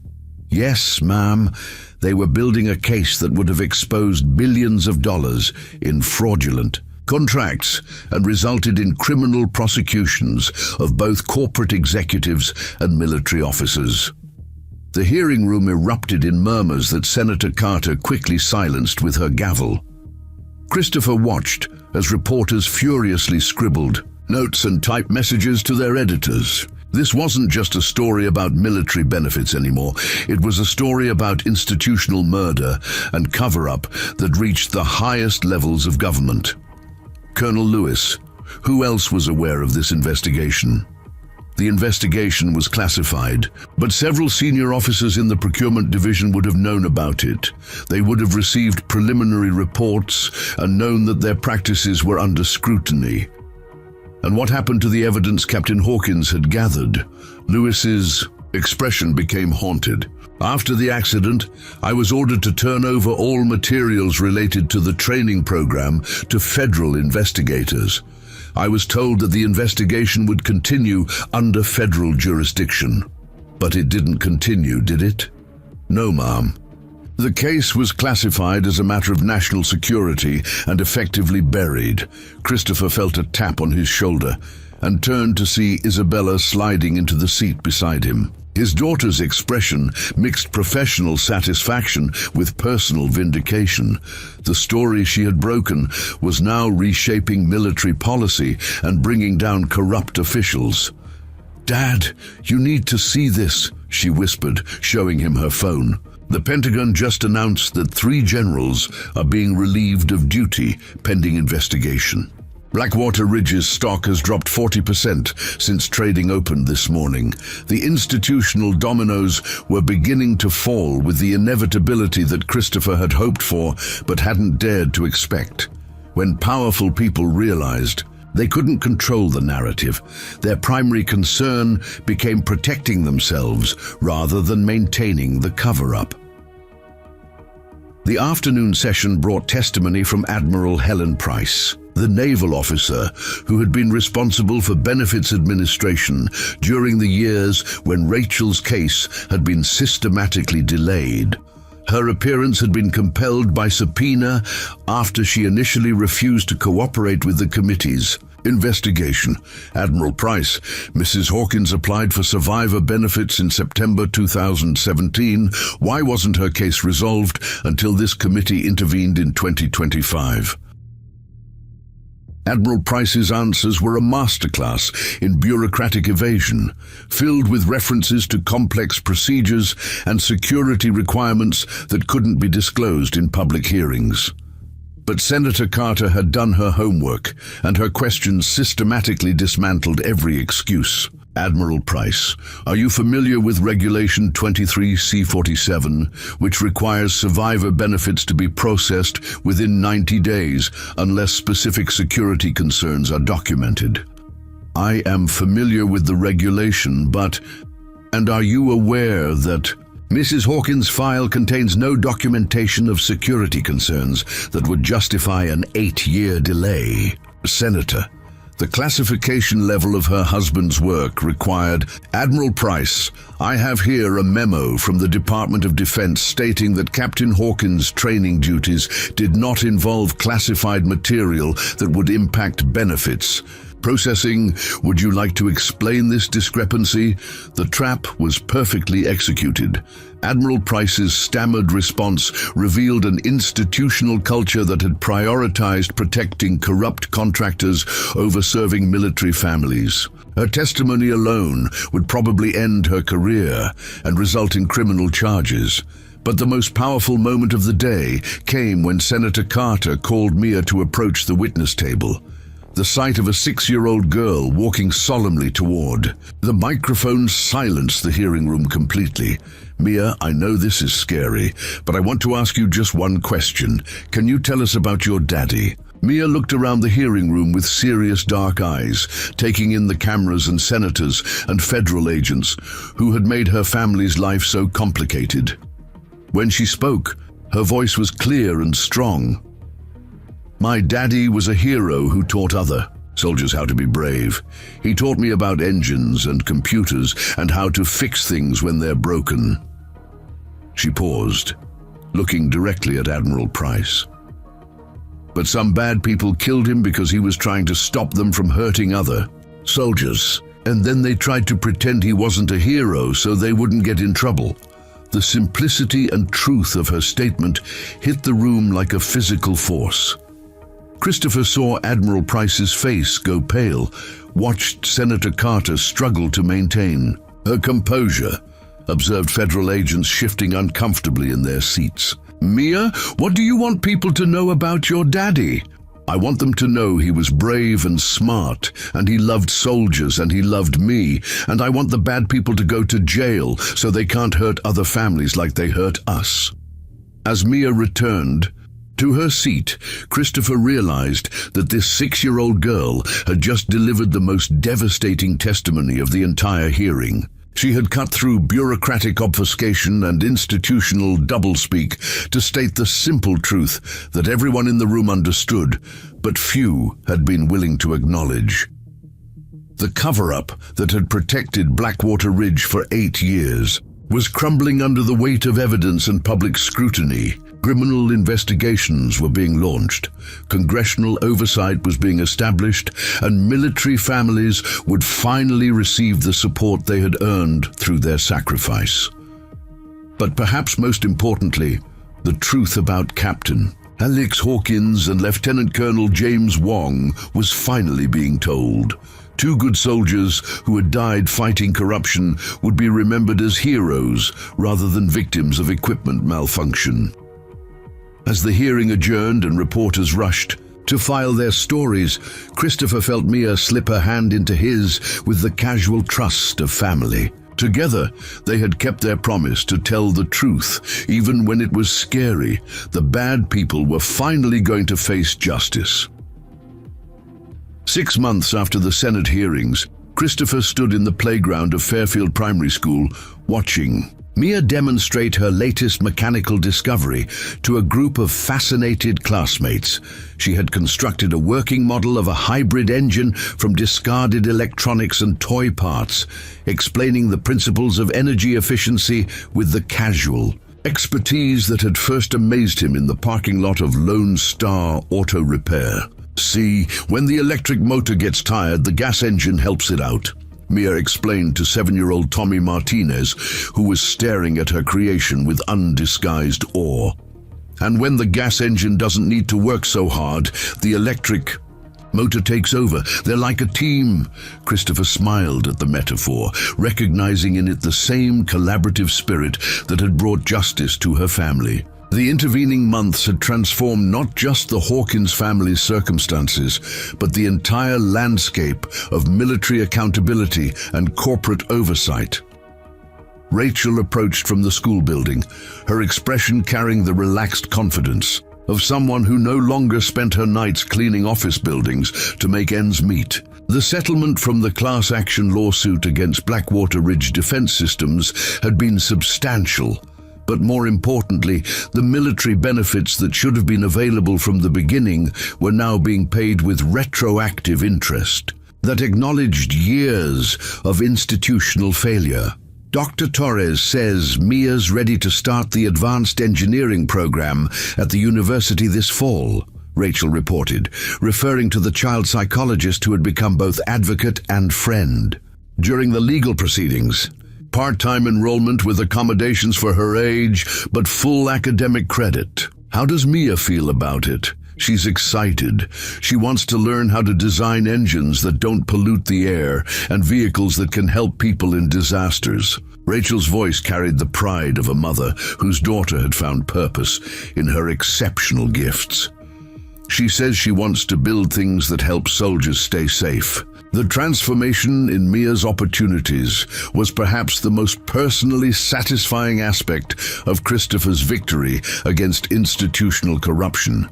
Yes, ma'am. They were building a case that would have exposed billions of dollars in fraudulent contracts and resulted in criminal prosecutions of both corporate executives and military officers. The hearing room erupted in murmurs that Senator Carter quickly silenced with her gavel. Christopher watched as reporters furiously scribbled notes and typed messages to their editors. This wasn't just a story about military benefits anymore. It was a story about institutional murder and cover-up that reached the highest levels of government. Colonel Lewis, who else was aware of this investigation? The investigation was classified, but several senior officers in the procurement division would have known about it. They would have received preliminary reports and known that their practices were under scrutiny. And what happened to the evidence Captain Hawkins had gathered? Lewis's expression became haunted. After the accident, I was ordered to turn over all materials related to the training program to federal investigators. I was told that the investigation would continue under federal jurisdiction. But it didn't continue, did it? No, ma'am. The case was classified as a matter of national security and effectively buried. Christopher felt a tap on his shoulder and turned to see Isabella sliding into the seat beside him. His daughter's expression mixed professional satisfaction with personal vindication. The story she had broken was now reshaping military policy and bringing down corrupt officials. "Dad, you need to see this," she whispered, showing him her phone. The Pentagon just announced that 3 generals are being relieved of duty pending investigation. Blackwater Ridge's stock has dropped 40% since trading opened this morning. The institutional dominoes were beginning to fall with the inevitability that Christopher had hoped for but hadn't dared to expect. When powerful people realized they couldn't control the narrative, their primary concern became protecting themselves rather than maintaining the cover-up. The afternoon session brought testimony from Admiral Helen Price, the naval officer who had been responsible for benefits administration during the years when Rachel's case had been systematically delayed. Her appearance had been compelled by subpoena after she initially refused to cooperate with the committee's investigation. Admiral Price, Mrs. Hawkins applied for survivor benefits in September 2017. Why wasn't her case resolved until this committee intervened in 2025? Admiral Price's answers were a masterclass in bureaucratic evasion, filled with references to complex procedures and security requirements that couldn't be disclosed in public hearings. But Senator Carter had done her homework, and her questions systematically dismantled every excuse. Admiral Price, are you familiar with Regulation 23C47, which requires survivor benefits to be processed within 90 days unless specific security concerns are documented? I am familiar with the regulation, and are you aware that Mrs. Hawkins' file contains no documentation of security concerns that would justify an 8-year delay? Senator, the classification level of her husband's work required. Admiral Price, I have here a memo from the Department of Defense stating that Captain Hawkins' training duties did not involve classified material that would impact benefits. Processing, would you like to explain this discrepancy? The trap was perfectly executed. Admiral Price's stammered response revealed an institutional culture that had prioritized protecting corrupt contractors over serving military families. Her testimony alone would probably end her career and result in criminal charges. But the most powerful moment of the day came when Senator Carter called Mia to approach the witness table. The sight of a 6-year-old girl walking solemnly toward. The microphone silenced the hearing room completely. Mia, I know this is scary, but I want to ask you just one question. Can you tell us about your daddy? Mia looked around the hearing room with serious dark eyes, taking in the cameras and senators and federal agents who had made her family's life so complicated. When she spoke, her voice was clear and strong. My daddy was a hero who taught other soldiers how to be brave. He taught me about engines and computers and how to fix things when they're broken. She paused, looking directly at Admiral Price. But some bad people killed him because he was trying to stop them from hurting other soldiers. And then they tried to pretend he wasn't a hero so they wouldn't get in trouble. The simplicity and truth of her statement hit the room like a physical force. Christopher saw Admiral Price's face go pale, watched Senator Carter struggle to maintain her composure, observed federal agents shifting uncomfortably in their seats. Mia, what do you want people to know about your daddy? I want them to know he was brave and smart, and he loved soldiers, and he loved me, and I want the bad people to go to jail so they can't hurt other families like they hurt us. As Mia returned to her seat, Christopher realized that this 6-year-old girl had just delivered the most devastating testimony of the entire hearing. She had cut through bureaucratic obfuscation and institutional doublespeak to state the simple truth that everyone in the room understood, but few had been willing to acknowledge. The cover-up that had protected Blackwater Ridge for 8 years was crumbling under the weight of evidence and public scrutiny. Criminal investigations were being launched, congressional oversight was being established, and military families would finally receive the support they had earned through their sacrifice. But perhaps most importantly, the truth about Captain Alex Hawkins and Lieutenant Colonel James Wong was finally being told. 2 good soldiers who had died fighting corruption would be remembered as heroes rather than victims of equipment malfunction. As the hearing adjourned and reporters rushed to file their stories, Christopher felt Mia slip her hand into his with the casual trust of family. Together, they had kept their promise to tell the truth, even when it was scary. The bad people were finally going to face justice. 6 months after the Senate hearings, Christopher stood in the playground of Fairfield Primary School, watching Mia demonstrate her latest mechanical discovery to a group of fascinated classmates. She had constructed a working model of a hybrid engine from discarded electronics and toy parts, explaining the principles of energy efficiency with the casual expertise that had first amazed him in the parking lot of Lone Star Auto Repair. See, when the electric motor gets tired, the gas engine helps it out, Mia explained to 7-year-old Tommy Martinez, who was staring at her creation with undisguised awe. And when the gas engine doesn't need to work so hard, the electric motor takes over. They're like a team. Christopher smiled at the metaphor, recognizing in it the same collaborative spirit that had brought justice to her family. The intervening months had transformed not just the Hawkins family's circumstances, but the entire landscape of military accountability and corporate oversight. Rachel approached from the school building, her expression carrying the relaxed confidence of someone who no longer spent her nights cleaning office buildings to make ends meet. The settlement from the class action lawsuit against Blackwater Ridge Defense Systems had been substantial. But more importantly, the military benefits that should have been available from the beginning were now being paid with retroactive interest that acknowledged years of institutional failure. Dr. Torres says Mia's ready to start the advanced engineering program at the university this fall, Rachel reported, referring to the child psychologist who had become both advocate and friend. During the legal proceedings, part-time enrollment with accommodations for her age, but full academic credit. How does Mia feel about it? She's excited. She wants to learn how to design engines that don't pollute the air and vehicles that can help people in disasters. Rachel's voice carried the pride of a mother whose daughter had found purpose in her exceptional gifts. She says she wants to build things that help soldiers stay safe. The transformation in Mia's opportunities was perhaps the most personally satisfying aspect of Christopher's victory against institutional corruption.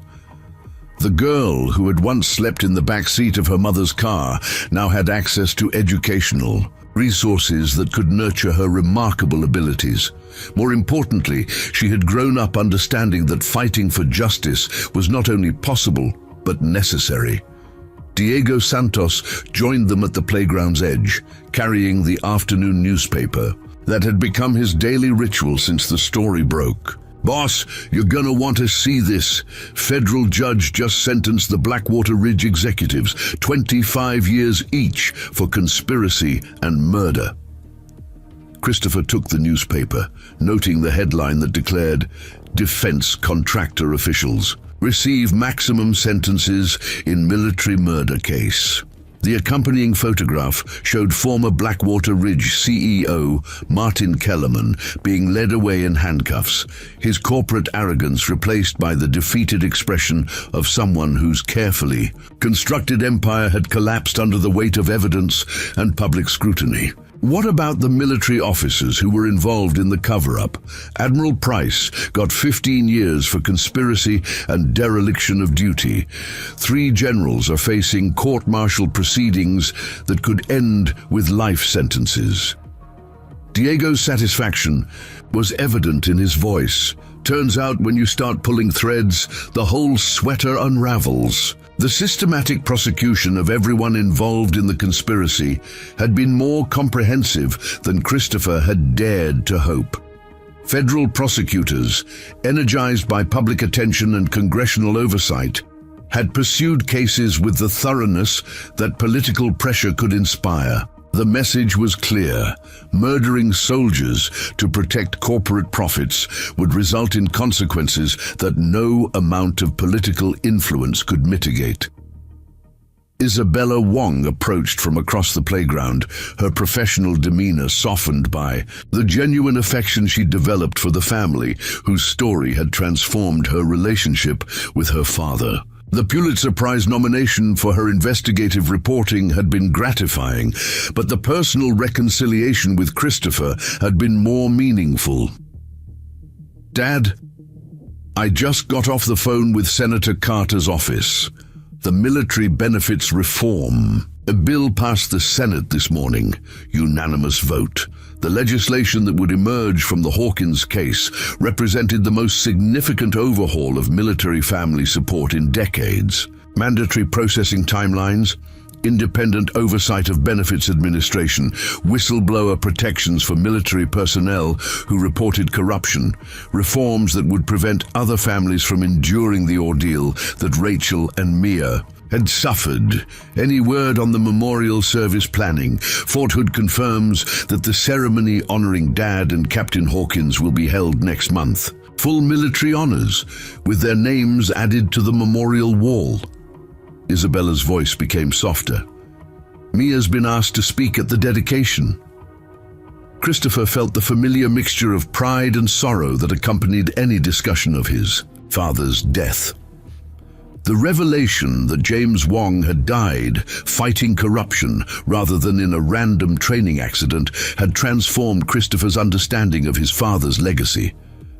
The girl who had once slept in the back seat of her mother's car now had access to educational resources that could nurture her remarkable abilities. More importantly, she had grown up understanding that fighting for justice was not only possible, but necessary. Diego Santos joined them at the playground's edge, carrying the afternoon newspaper that had become his daily ritual since the story broke. "Boss, you're gonna want to see this. Federal judge just sentenced the Blackwater Ridge executives 25 years each for conspiracy and murder." Christopher took the newspaper, noting the headline that declared, "Defense contractor officials receive maximum sentences in military murder case." The accompanying photograph showed former Blackwater Ridge CEO Martin Kellerman being led away in handcuffs, his corporate arrogance replaced by the defeated expression of someone whose carefully constructed empire had collapsed under the weight of evidence and public scrutiny. What about the military officers who were involved in the cover-up? Admiral Price got 15 years for conspiracy and dereliction of duty. 3 generals are facing court-martial proceedings that could end with life sentences. Diego's satisfaction was evident in his voice. Turns out when you start pulling threads, the whole sweater unravels. The systematic prosecution of everyone involved in the conspiracy had been more comprehensive than Christopher had dared to hope. Federal prosecutors, energized by public attention and congressional oversight, had pursued cases with the thoroughness that political pressure could inspire. The message was clear. Murdering soldiers to protect corporate profits would result in consequences that no amount of political influence could mitigate. Isabella Wong approached from across the playground, her professional demeanor softened by the genuine affection she developed for the family whose story had transformed her relationship with her father. The Pulitzer Prize nomination for her investigative reporting had been gratifying, but the personal reconciliation with Christopher had been more meaningful. "Dad, I just got off the phone with Senator Carter's office. The military benefits reform. A bill passed the Senate this morning, unanimous vote. The legislation that would emerge from the Hawkins case represented the most significant overhaul of military family support in decades. Mandatory processing timelines, independent oversight of benefits administration, whistleblower protections for military personnel who reported corruption, reforms that would prevent other families from enduring the ordeal that Rachel and Mia had suffered. Any word on the memorial service planning? Fort Hood confirms that the ceremony honoring Dad and Captain Hawkins will be held next month. Full military honors, with their names added to the memorial wall. Isabella's voice became softer. Mia's been asked to speak at the dedication. Christopher felt the familiar mixture of pride and sorrow that accompanied any discussion of his father's death. The revelation that James Wong had died fighting corruption rather than in a random training accident had transformed Christopher's understanding of his father's legacy.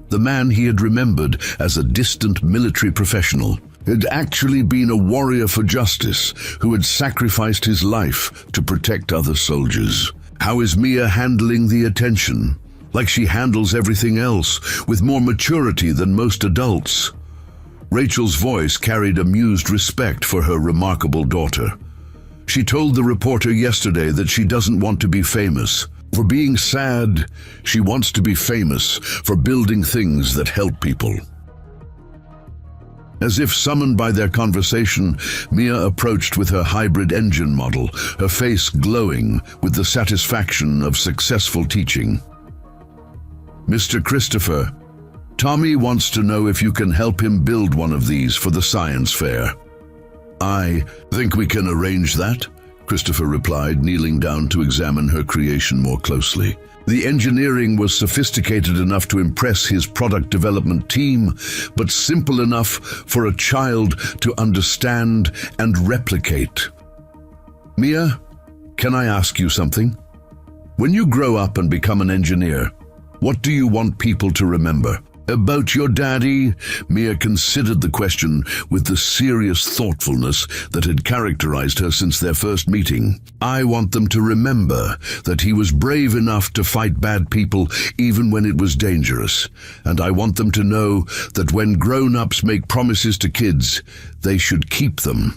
The man he had remembered as a distant military professional had actually been a warrior for justice who had sacrificed his life to protect other soldiers. How is Mia handling the attention? Like she handles everything else, with more maturity than most adults. Rachel's voice carried amused respect for her remarkable daughter. She told the reporter yesterday that she doesn't want to be famous for being sad. She wants to be famous for building things that help people. As if summoned by their conversation, Mia approached with her hybrid engine model, her face glowing with the satisfaction of successful teaching. "Mr. Christopher, Tommy wants to know if you can help him build one of these for the science fair." "I think we can arrange that," Christopher replied, kneeling down to examine her creation more closely. The engineering was sophisticated enough to impress his product development team, but simple enough for a child to understand and replicate. "Mia, can I ask you something? When you grow up and become an engineer, what do you want people to remember?" "About your daddy?" Mia considered the question with the serious thoughtfulness that had characterized her since their first meeting. "I want them to remember that he was brave enough to fight bad people even when it was dangerous. And I want them to know that when grown-ups make promises to kids, they should keep them."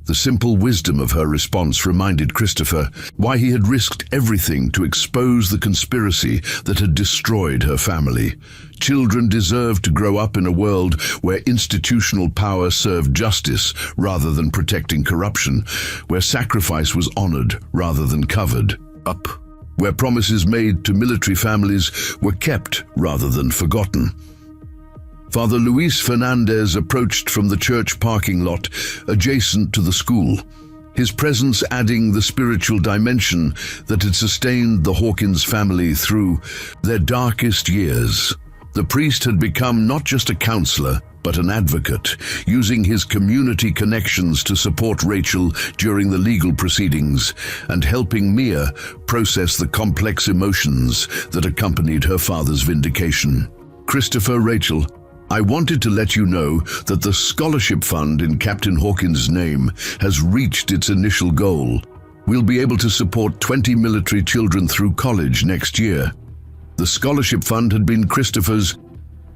The simple wisdom of her response reminded Christopher why he had risked everything to expose the conspiracy that had destroyed her family. Children deserved to grow up in a world where institutional power served justice rather than protecting corruption, where sacrifice was honored rather than covered up, where promises made to military families were kept rather than forgotten. Father Luis Fernandez approached from the church parking lot adjacent to the school, his presence adding the spiritual dimension that had sustained the Hawkins family through their darkest years. The priest had become not just a counselor, but an advocate, using his community connections to support Rachel during the legal proceedings and helping Mia process the complex emotions that accompanied her father's vindication. "Christopher, Rachel, I wanted to let you know that the scholarship fund in Captain Hawkins' name has reached its initial goal. We'll be able to support 20 military children through college next year." The scholarship fund had been Christopher's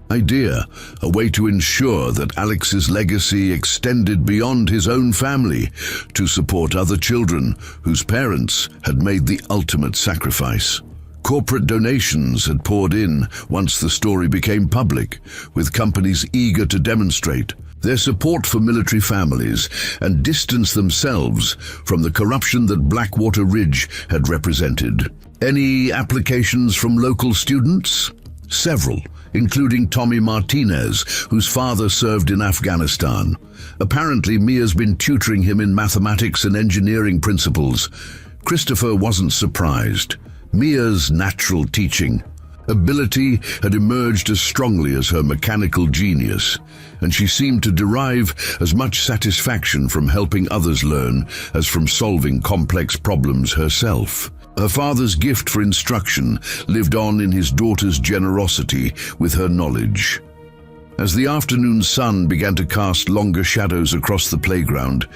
idea, a way to ensure that Alex's legacy extended beyond his own family to support other children whose parents had made the ultimate sacrifice. Corporate donations had poured in once the story became public, with companies eager to demonstrate their support for military families and distance themselves from the corruption that Blackwater Ridge had represented. Any applications from local students? Several, including Tommy Martinez, whose father served in Afghanistan. Apparently, Mia's been tutoring him in mathematics and engineering principles. Christopher wasn't surprised. Mia's natural teaching ability had emerged as strongly as her mechanical genius, and she seemed to derive as much satisfaction from helping others learn as from solving complex problems herself. Her father's gift for instruction lived on in his daughter's generosity with her knowledge. As the afternoon sun began to cast longer shadows across the playground,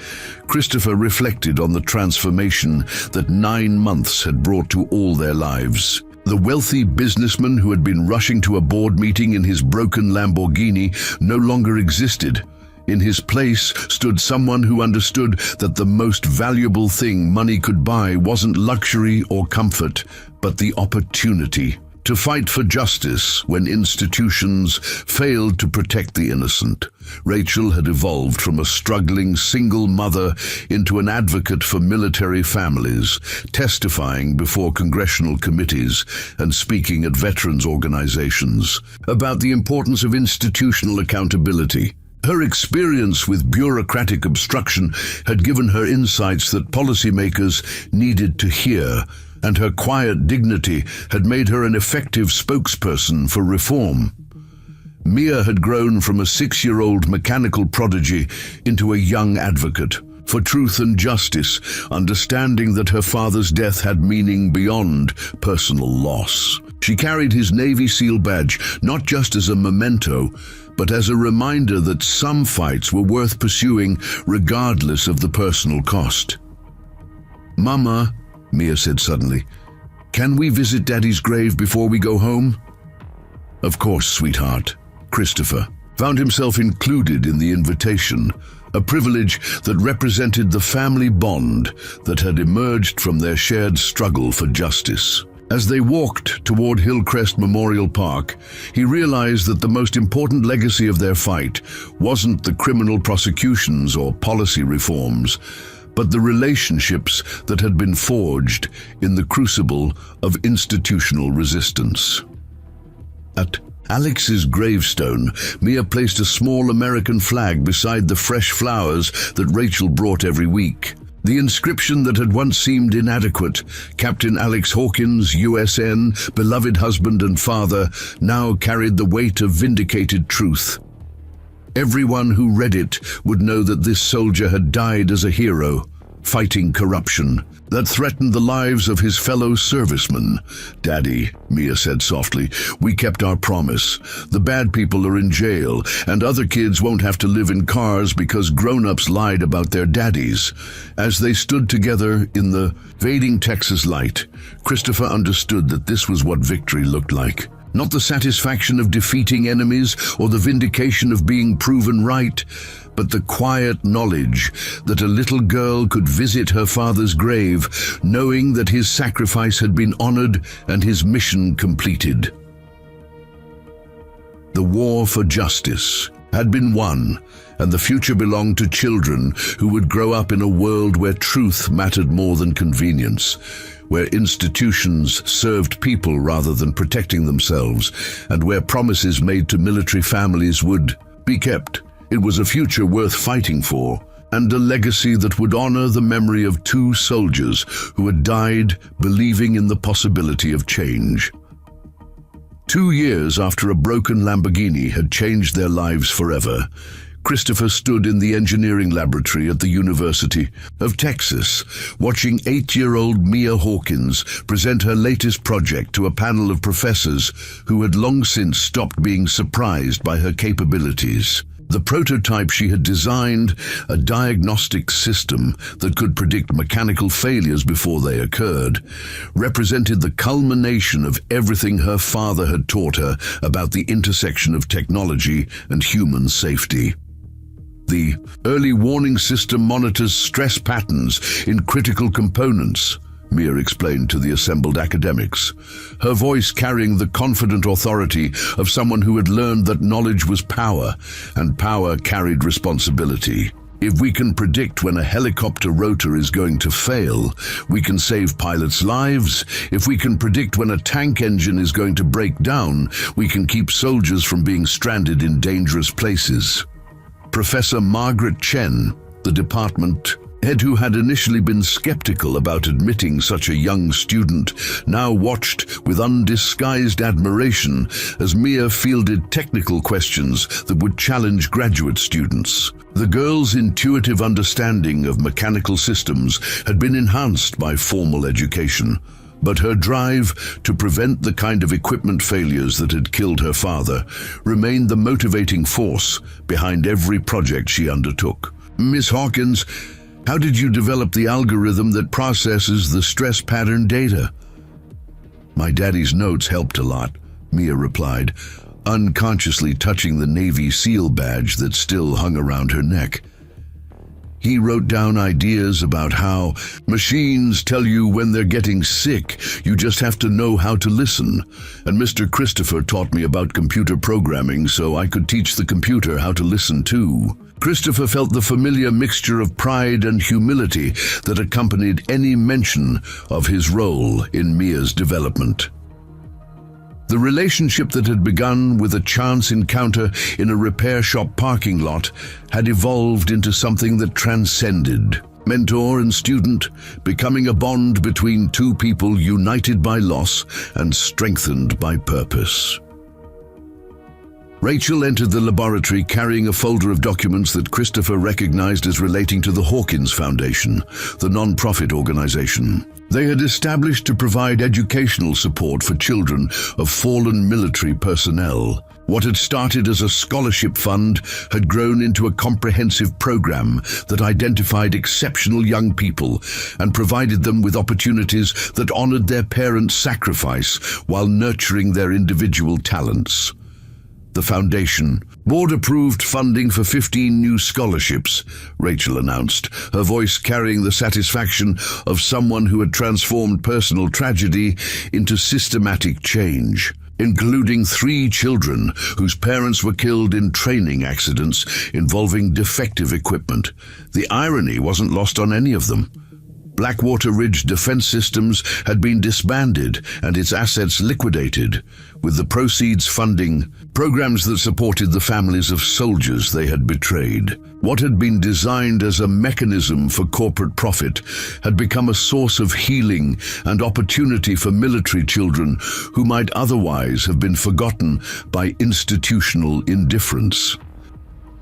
Christopher reflected on the transformation that 9 months had brought to all their lives. The wealthy businessman who had been rushing to a board meeting in his broken Lamborghini no longer existed. In his place stood someone who understood that the most valuable thing money could buy wasn't luxury or comfort, but the opportunity to fight for justice when institutions failed to protect the innocent. Rachel had evolved from a struggling single mother into an advocate for military families, testifying before congressional committees and speaking at veterans organizations about the importance of institutional accountability. Her experience with bureaucratic obstruction had given her insights that policymakers needed to hear, and her quiet dignity had made her an effective spokesperson for reform. Mia had grown from a 6-year-old mechanical prodigy into a young advocate for truth and justice, understanding that her father's death had meaning beyond personal loss. She carried his Navy SEAL badge not just as a memento, but as a reminder that some fights were worth pursuing regardless of the personal cost. "Mama," Mia said suddenly, "can we visit Daddy's grave before we go home?" "Of course, sweetheart." Christopher found himself included in the invitation, a privilege that represented the family bond that had emerged from their shared struggle for justice. As they walked toward Hillcrest Memorial Park, he realized that the most important legacy of their fight wasn't the criminal prosecutions or policy reforms, but the relationships that had been forged in the crucible of institutional resistance. At Alex's gravestone, Mia placed a small American flag beside the fresh flowers that Rachel brought every week. The inscription that had once seemed inadequate, Captain Alex Hawkins, USN, beloved husband and father, now carried the weight of vindicated truth. Everyone who read it would know that this soldier had died as a hero, fighting corruption that threatened the lives of his fellow servicemen. "Daddy," Mia said softly, "we kept our promise. The bad people are in jail, and other kids won't have to live in cars because grown-ups lied about their daddies." As they stood together in the fading Texas light, Christopher understood that this was what victory looked like. Not the satisfaction of defeating enemies or the vindication of being proven right, but the quiet knowledge that a little girl could visit her father's grave, knowing that his sacrifice had been honored and his mission completed. The war for justice had been won, and the future belonged to children who would grow up in a world where truth mattered more than convenience, where institutions served people rather than protecting themselves, and where promises made to military families would be kept. It was a future worth fighting for, and a legacy that would honor the memory of two soldiers who had died believing in the possibility of change. 2 years after a broken Lamborghini had changed their lives forever, Christopher stood in the engineering laboratory at the University of Texas, watching 8-year-old Mia Hawkins present her latest project to a panel of professors who had long since stopped being surprised by her capabilities. The prototype she had designed, a diagnostic system that could predict mechanical failures before they occurred, represented the culmination of everything her father had taught her about the intersection of technology and human safety. The early warning system monitors stress patterns in critical components, Mia explained to the assembled academics, her voice carrying the confident authority of someone who had learned that knowledge was power, and power carried responsibility. If we can predict when a helicopter rotor is going to fail, we can save pilots' lives. If we can predict when a tank engine is going to break down, we can keep soldiers from being stranded in dangerous places. Professor Margaret Chen, the department head who had initially been skeptical about admitting such a young student, now watched with undisguised admiration as Mia fielded technical questions that would challenge graduate students. The girl's intuitive understanding of mechanical systems had been enhanced by formal education, but her drive to prevent the kind of equipment failures that had killed her father remained the motivating force behind every project she undertook. "Miss Hawkins, how did you develop the algorithm that processes the stress pattern data?" "My daddy's notes helped a lot," Mia replied, unconsciously touching the Navy SEAL badge that still hung around her neck. "He wrote down ideas about how machines tell you when they're getting sick, you just have to know how to listen. And Mr. Christopher taught me about computer programming so I could teach the computer how to listen too." Christopher felt the familiar mixture of pride and humility that accompanied any mention of his role in Mia's development. The relationship that had begun with a chance encounter in a repair shop parking lot had evolved into something that transcended mentor and student, becoming a bond between two people united by loss and strengthened by purpose. Rachel entered the laboratory carrying a folder of documents that Christopher recognized as relating to the Hawkins Foundation, the non-profit organization. They had established to provide educational support for children of fallen military personnel. What had started as a scholarship fund had grown into a comprehensive program that identified exceptional young people and provided them with opportunities that honored their parents' sacrifice while nurturing their individual talents. The foundation board-approved funding for 15 new scholarships, Rachel announced, her voice carrying the satisfaction of someone who had transformed personal tragedy into systematic change, including 3 children whose parents were killed in training accidents involving defective equipment. The irony wasn't lost on any of them. Blackwater Ridge Defense Systems had been disbanded and its assets liquidated, with the proceeds funding programs that supported the families of soldiers they had betrayed. What had been designed as a mechanism for corporate profit had become a source of healing and opportunity for military children who might otherwise have been forgotten by institutional indifference.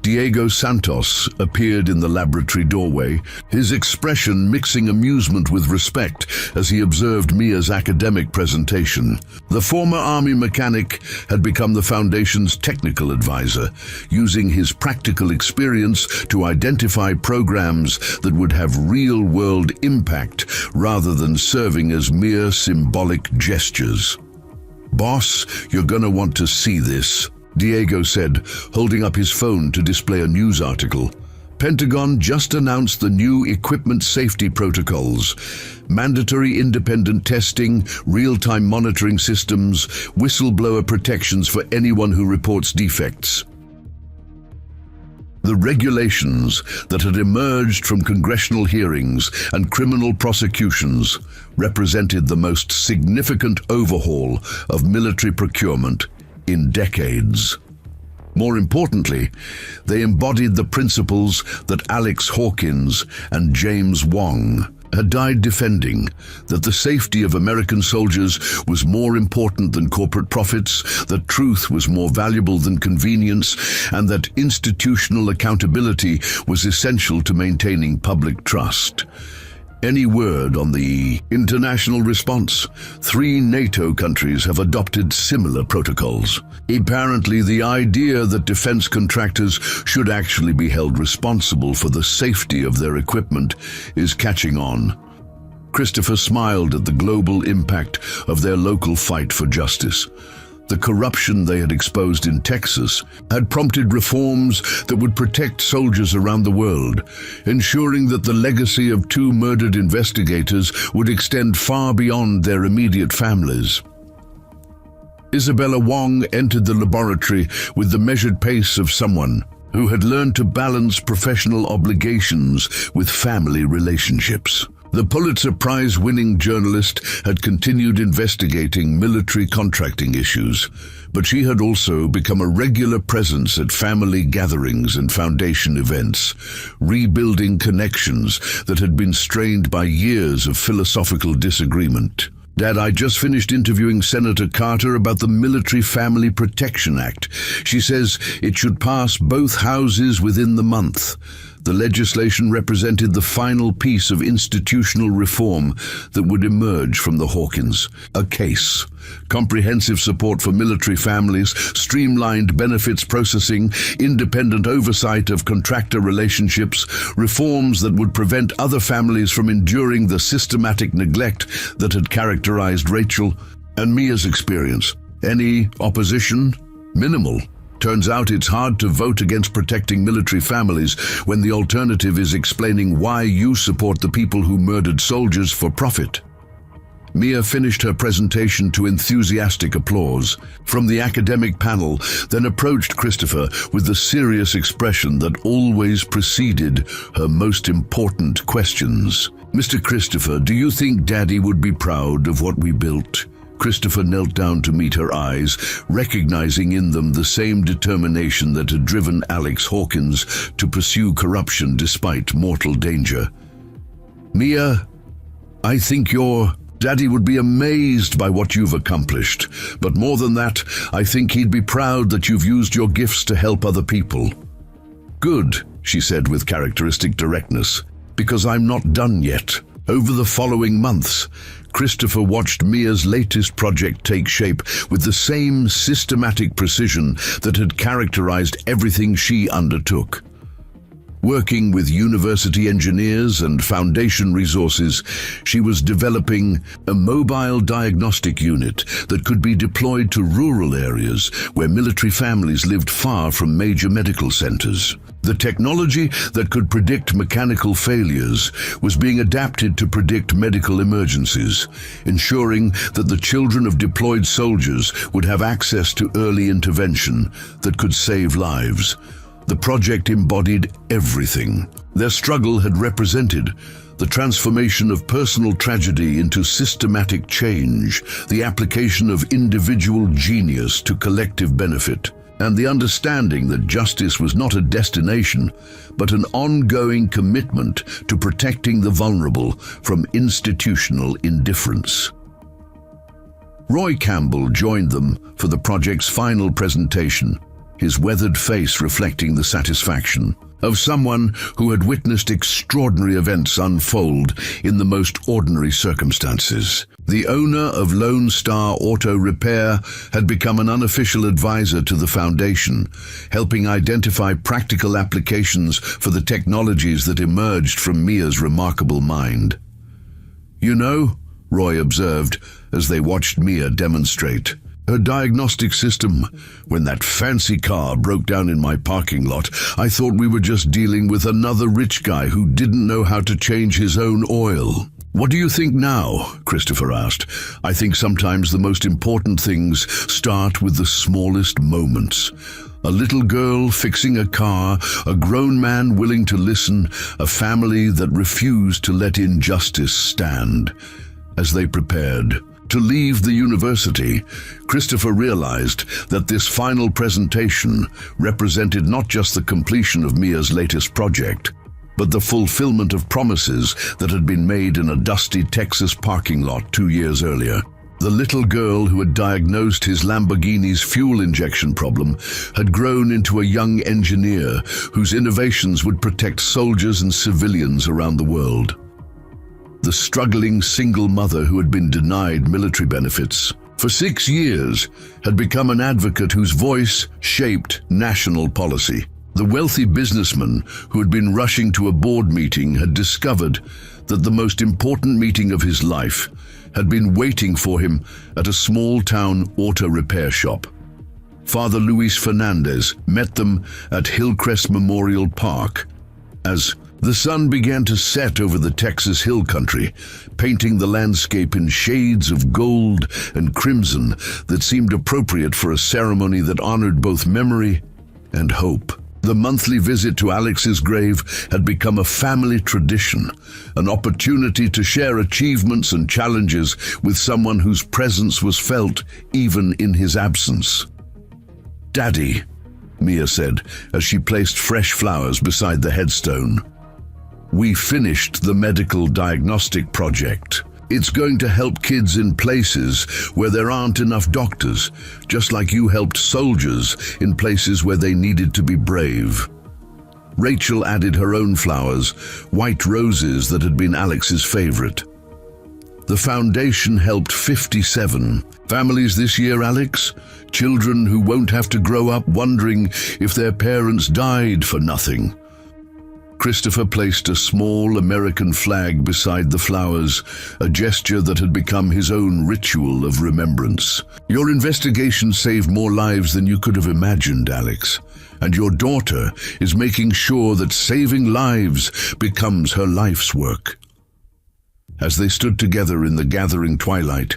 Diego Santos appeared in the laboratory doorway, his expression mixing amusement with respect as he observed Mia's academic presentation. The former army mechanic had become the Foundation's technical advisor, using his practical experience to identify programs that would have real-world impact rather than serving as mere symbolic gestures. "Boss, you're gonna want to see this," Diego said, holding up his phone to display a news article. Pentagon just announced the new equipment safety protocols: mandatory independent testing, real-time monitoring systems, whistleblower protections for anyone who reports defects. The regulations that had emerged from congressional hearings and criminal prosecutions represented the most significant overhaul of military procurement in decades. More importantly, they embodied the principles that Alex Hawkins and James Wong had died defending: that the safety of American soldiers was more important than corporate profits, that truth was more valuable than convenience, and that institutional accountability was essential to maintaining public trust. Any word on the international response? 3 NATO countries have adopted similar protocols. Apparently, the idea that defense contractors should actually be held responsible for the safety of their equipment is catching on. Christopher smiled at the global impact of their local fight for justice. The corruption they had exposed in Texas had prompted reforms that would protect soldiers around the world, ensuring that the legacy of 2 murdered investigators would extend far beyond their immediate families. Isabella Wong entered the laboratory with the measured pace of someone who had learned to balance professional obligations with family relationships. The Pulitzer Prize-winning journalist had continued investigating military contracting issues, but she had also become a regular presence at family gatherings and Foundation events, rebuilding connections that had been strained by years of philosophical disagreement. "Dad, I just finished interviewing Senator Carter about the Military Family Protection Act. She says it should pass both houses within the month." The legislation represented the final piece of institutional reform that would emerge from the Hawkins. A case: comprehensive support for military families, streamlined benefits processing, independent oversight of contractor relationships, reforms that would prevent other families from enduring the systematic neglect that had characterized Rachel and Mia's experience. Any opposition? Minimal. Turns out it's hard to vote against protecting military families when the alternative is explaining why you support the people who murdered soldiers for profit. Mia finished her presentation to enthusiastic applause from the academic panel, then approached Christopher with the serious expression that always preceded her most important questions. "Mr. Christopher, do you think Daddy would be proud of what we built?" Christopher knelt down to meet her eyes, recognizing in them the same determination that had driven Alex Hawkins to pursue corruption despite mortal danger. "Mia, I think your Daddy would be amazed by what you've accomplished, but more than that, I think he'd be proud that you've used your gifts to help other people." "Good," she said with characteristic directness, "because I'm not done yet." Over the following months, Christopher watched Mia's latest project take shape with the same systematic precision that had characterized everything she undertook. Working with university engineers and Foundation resources, she was developing a mobile diagnostic unit that could be deployed to rural areas where military families lived far from major medical centers. The technology that could predict mechanical failures was being adapted to predict medical emergencies, ensuring that the children of deployed soldiers would have access to early intervention that could save lives. The project embodied everything their struggle had represented: The transformation of personal tragedy into systematic change, the application of individual genius to collective benefit, and the understanding that justice was not a destination, but an ongoing commitment to protecting the vulnerable from institutional indifference. Roy Campbell joined them for the project's final presentation, his weathered face reflecting the satisfaction of someone who had witnessed extraordinary events unfold in the most ordinary circumstances. The owner of Lone Star Auto Repair had become an unofficial advisor to the foundation, helping identify practical applications for the technologies that emerged from Mia's remarkable mind. "You know," Roy observed as they watched Mia demonstrate, "her diagnostic system. When that fancy car broke down in my parking lot, I thought we were just dealing with another rich guy who didn't know how to change his own oil." "What do you think now?" Christopher asked. "I think sometimes the most important things start with the smallest moments. A little girl fixing a car, a grown man willing to listen, a family that refused to let injustice stand." As they prepared to leave the university, Christopher realized that this final presentation represented not just the completion of Mia's latest project, but the fulfillment of promises that had been made in a dusty Texas parking lot 2 years earlier. The little girl who had diagnosed his Lamborghini's fuel injection problem had grown into a young engineer whose innovations would protect soldiers and civilians around the world. The struggling single mother who had been denied military benefits for 6 years had become an advocate whose voice shaped national policy. The wealthy businessman who had been rushing to a board meeting had discovered that the most important meeting of his life had been waiting for him at a small-town auto repair shop. Father Luis Fernandez met them at Hillcrest Memorial Park as the sun began to set over the Texas hill country, painting the landscape in shades of gold and crimson that seemed appropriate for a ceremony that honored both memory and hope. The monthly visit to Alex's grave had become a family tradition, an opportunity to share achievements and challenges with someone whose presence was felt even in his absence. "Daddy," Mia said as she placed fresh flowers beside the headstone, "we finished the medical diagnostic project. It's going to help kids in places where there aren't enough doctors, just like you helped soldiers in places where they needed to be brave." Rachel added her own flowers, white roses that had been Alex's favorite. "The foundation helped 57 families this year, Alex. Children who won't have to grow up wondering if their parents died for nothing." Christopher placed a small American flag beside the flowers, a gesture that had become his own ritual of remembrance. "Your investigation saved more lives than you could have imagined, Alex, and your daughter is making sure that saving lives becomes her life's work." As they stood together in the gathering twilight,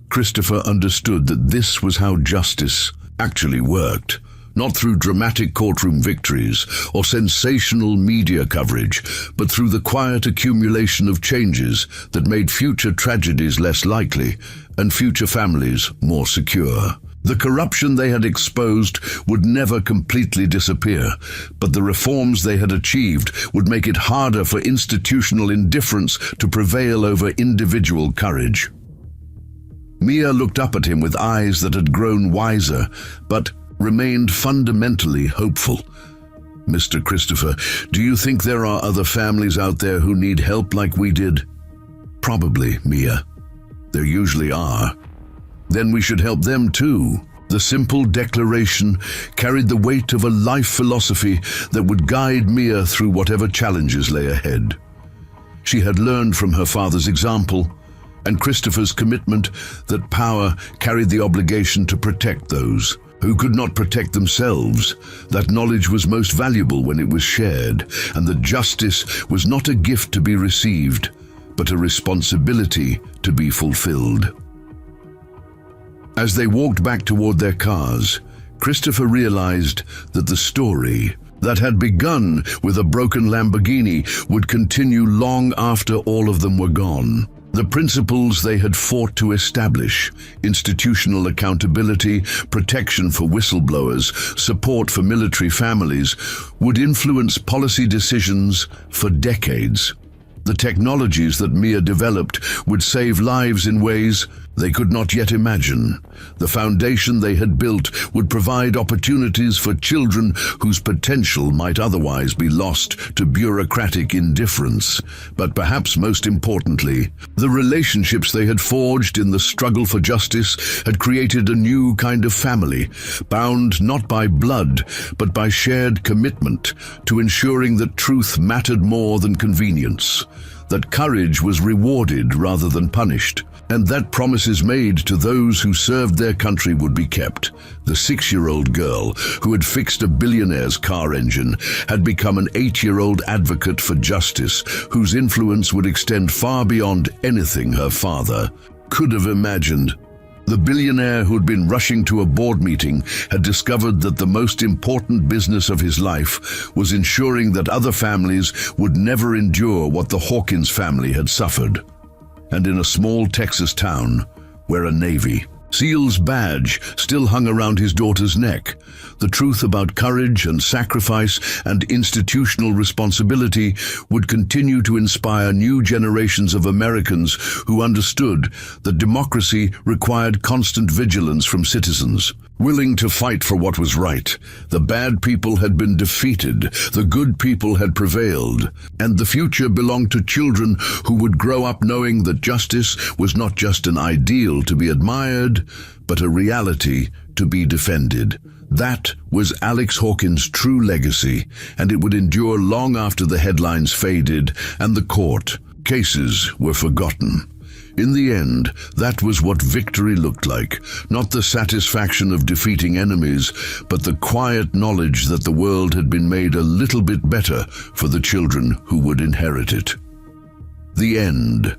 Christopher understood that this was how justice actually worked. Not through dramatic courtroom victories or sensational media coverage, but through the quiet accumulation of changes that made future tragedies less likely and future families more secure. The corruption they had exposed would never completely disappear, but the reforms they had achieved would make it harder for institutional indifference to prevail over individual courage. Mia looked up at him with eyes that had grown wiser, but remained fundamentally hopeful. "Mr. Christopher, do you think there are other families out there who need help like we did?" "Probably, Mia. There usually are." "Then we should help them too." The simple declaration carried the weight of a life philosophy that would guide Mia through whatever challenges lay ahead. She had learned from her father's example and Christopher's commitment that power carried the obligation to protect those who could not protect themselves. That knowledge was most valuable when it was shared, and that justice was not a gift to be received, but a responsibility to be fulfilled. As they walked back toward their cars, Christopher realized that the story that had begun with a broken Lamborghini would continue long after all of them were gone. The principles they had fought to establish, institutional accountability, protection for whistleblowers, support for military families, would influence policy decisions for decades. The technologies that Mia developed would save lives in ways they could not yet imagine. The foundation they had built would provide opportunities for children whose potential might otherwise be lost to bureaucratic indifference. But perhaps most importantly, the relationships they had forged in the struggle for justice had created a new kind of family, bound not by blood, but by shared commitment to ensuring that truth mattered more than convenience, that courage was rewarded rather than punished, and that promises made to those who served their country would be kept. The 6-year-old girl who had fixed a billionaire's car engine had become an 8-year-old advocate for justice whose influence would extend far beyond anything her father could have imagined. The billionaire who had been rushing to a board meeting had discovered that the most important business of his life was ensuring that other families would never endure what the Hawkins family had suffered. And in a small Texas town, where a Navy SEAL's badge still hung around his daughter's neck, the truth about courage and sacrifice and institutional responsibility would continue to inspire new generations of Americans who understood that democracy required constant vigilance from citizens, willing to fight for what was right. The bad people had been defeated, the good people had prevailed, and the future belonged to children who would grow up knowing that justice was not just an ideal to be admired, but a reality to be defended. That was Alex Hawkins' true legacy, and it would endure long after the headlines faded and the court cases were forgotten. In the end, that was what victory looked like, not the satisfaction of defeating enemies, but the quiet knowledge that the world had been made a little bit better for the children who would inherit it. The end.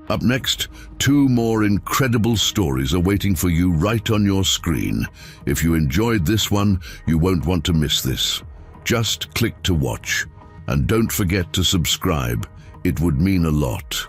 Up next, 2 more incredible stories are waiting for you right on your screen. If you enjoyed this one, you won't want to miss this. Just click to watch, and don't forget to subscribe. It would mean a lot.